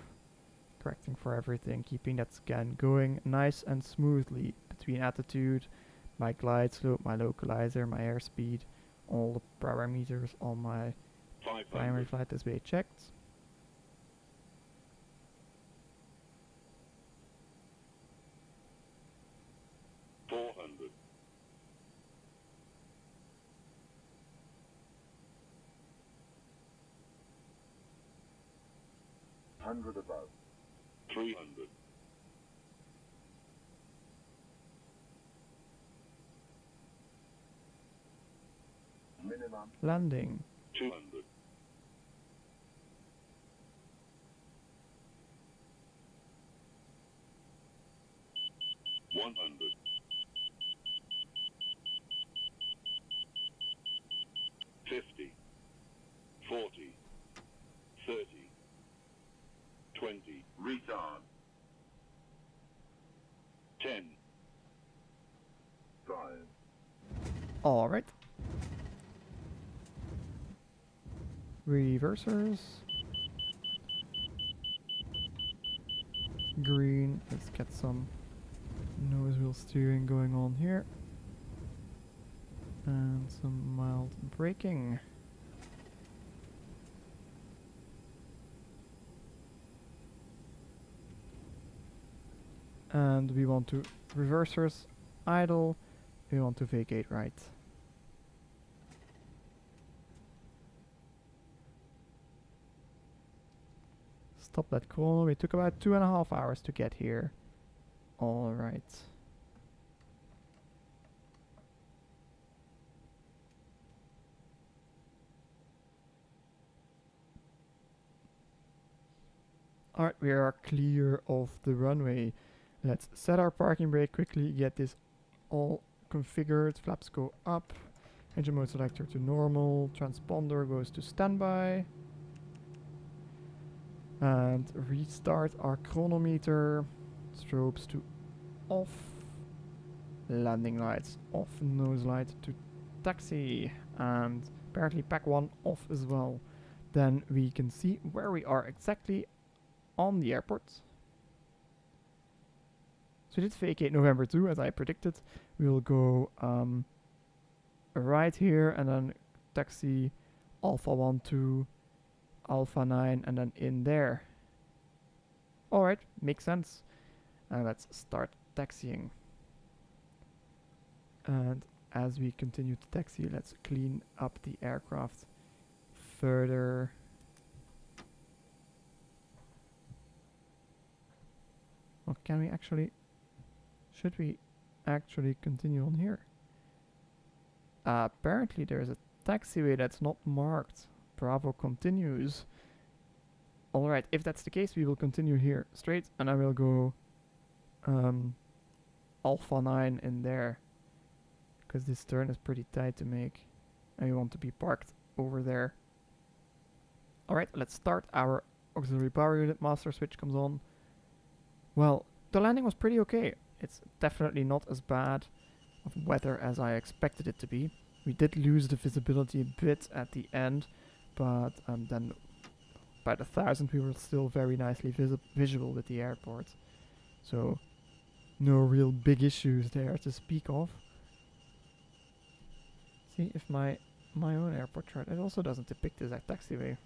Correcting for everything. Keeping that scan going nice and smoothly between attitude, my glide slope, my localizer, my airspeed. All the parameters on my primary flight is being checked. Above. 300. Minimum. Landing. 200. $100. 50. 40. 30. 20. Retard. 10. 5. Alright. Reversers. Green. Let's get some nose wheel steering going on here. And some mild braking. And we want to reversers idle. We want to vacate right. Stop that call. We took about 2.5 hours to get here. Alright. Alright, we are clear of the runway. Let's set our parking brake quickly, get this all configured. Flaps go up. Engine mode selector to normal. Transponder goes to standby. And restart our chronometer. Strobes to off. Landing lights off. Nose light to taxi. And apparently pack 1 off as well. Then we can see where we are exactly on the airport. So we did vacate November 2 as I predicted. We will go right here and then taxi Alpha 1 to Alpha 9 and then in there. Alright, makes sense. And let's start taxiing. And as we continue to taxi, let's clean up the aircraft further. Well, can we actually... Should we actually continue on here? Apparently there is a taxiway that's not marked. Bravo continues. Alright, if that's the case, we will continue here straight and I will go Alpha 9 in there. Because this turn is pretty tight to make. And we want to be parked over there. Alright, let's start our auxiliary power unit. Master switch comes on. Well, the landing was pretty okay. It's definitely not as bad of weather as I expected it to be. We did lose the visibility a bit at the end, but then by the 1000 we were still very nicely visual with the airport. So no real big issues there to speak of. See if my own airport chart, it also doesn't depict this as taxiway.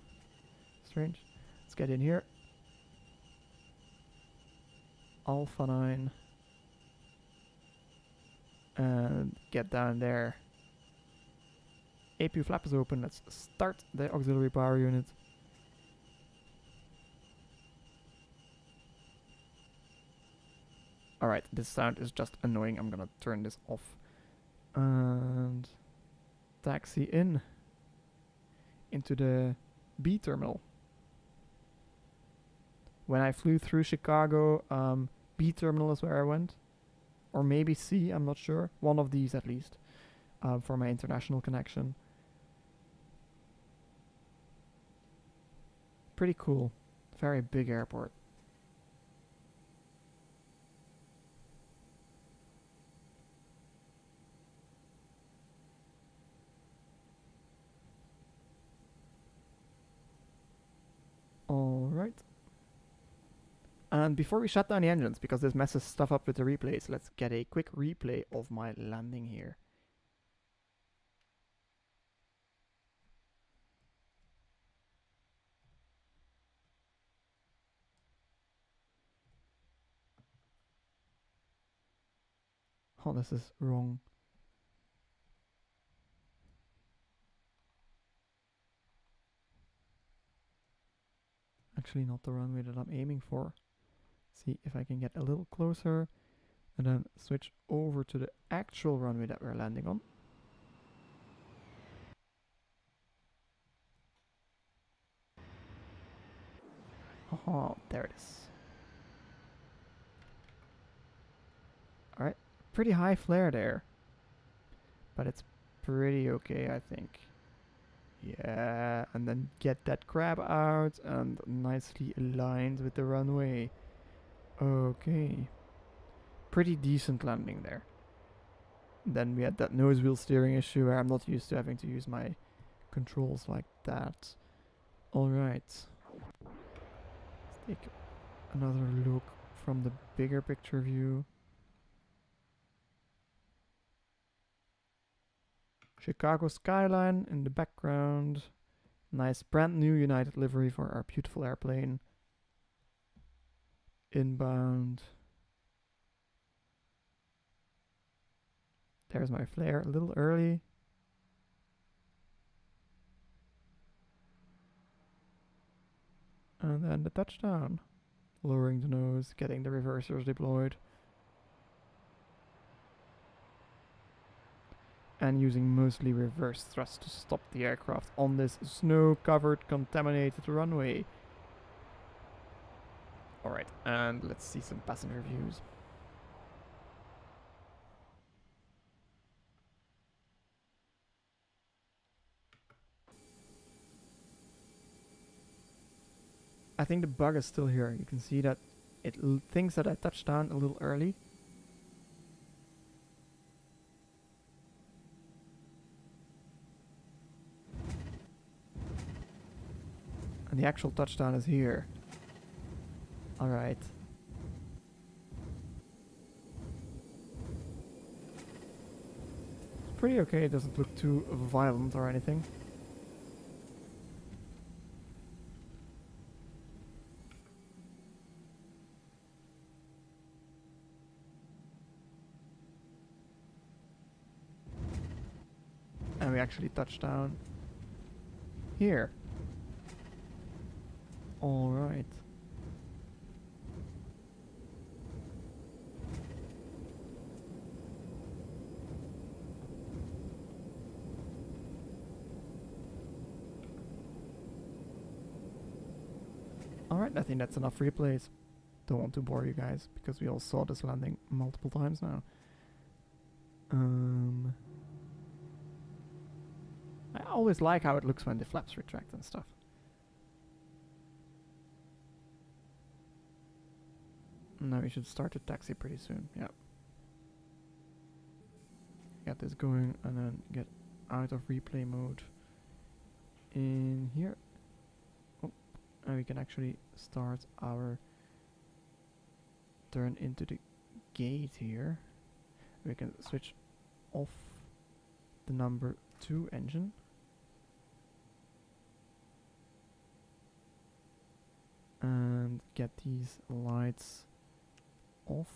Strange. Let's get in here. Alpha 9. And get down there. APU flap is open. Let's start the auxiliary power unit. Alright, this sound is just annoying. I'm gonna turn this off. And taxi in. Into the B terminal. When I flew through Chicago, B terminal is where I went. Or maybe C, I'm not sure. One of these at least. For my international connection. Pretty cool. Very big airport. Alright. And before we shut down the engines, because this messes stuff up with the replays, let's get a quick replay of my landing here. Oh, this is wrong. Actually not the runway that I'm aiming for. See if I can get a little closer and then switch over to the actual runway that we're landing on. Oh, there it is. Alright, pretty high flare there. But it's pretty okay, I think. Yeah, and then get that crab out and nicely aligned with the runway. Okay. Pretty decent landing there. Then we had that nose wheel steering issue where I'm not used to having to use my controls like that. Alright. Let's take another look from the bigger picture view. Chicago skyline in the background. Nice brand new United livery for our beautiful airplane. Inbound. There's my flare, a little early. And then the touchdown. Lowering the nose, getting the reversers deployed. And using mostly reverse thrust to stop the aircraft on this snow-covered, contaminated runway. Alright, and let's see some passenger views. I think the bug is still here. You can see that it thinks that I touched down a little early. And the actual touchdown is here. Alright. It's pretty okay, it doesn't look too violent or anything. And we actually touched down here. Alright. Alright, I think that's enough replays. Don't want to bore you guys, because we all saw this landing multiple times now. I always like how it looks when the flaps retract and stuff. Now we should start the taxi pretty soon, yeah. Get this going and then get out of replay mode in here. Oh, and we can actually start our turn into the gate here. We can switch off the number 2 engine. And get these lights off.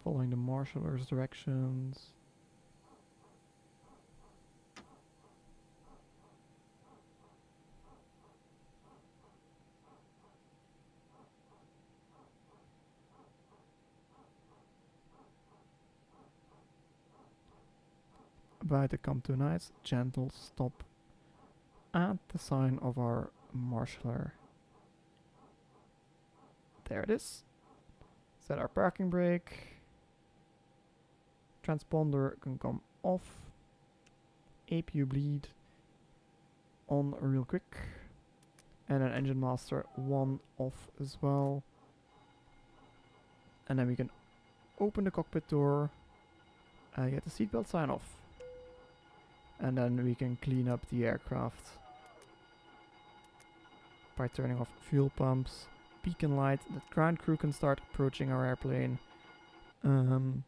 Following the marshaller's directions. About to come to a nice gentle stop at the sign of our marshaller. There it is. Set our parking brake. Transponder can come off. APU bleed on real quick. And then engine master 1 off as well. And then we can open the cockpit door and get the seatbelt sign off. And then we can clean up the aircraft by turning off fuel pumps, beacon light, the ground crew can start approaching our airplane. And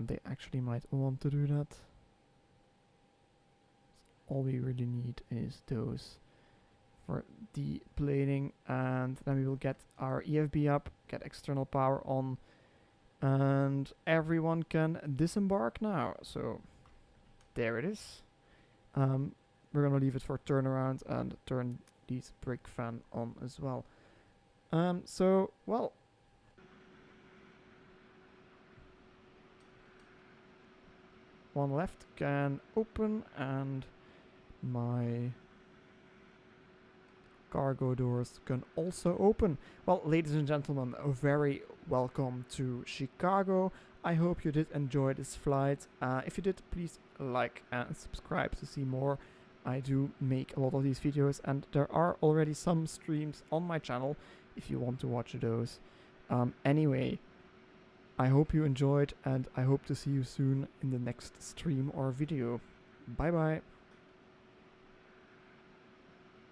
they actually might want to do that. All we really need is those for deplaning, and then we will get our EFB up, get external power on, and everyone can disembark now. So there it is. We're gonna leave it for turnaround and turn these brake fan on as well. So well, one left can open, and my cargo doors can also open. Well, ladies and gentlemen, a very welcome to Chicago. I hope you did enjoy this flight. If you did, please like and subscribe to see more. I do make a lot of these videos, and there are already some streams on my channel if you want to watch those. Anyway, I hope you enjoyed, and I hope to see you soon in the next stream or video. Bye bye.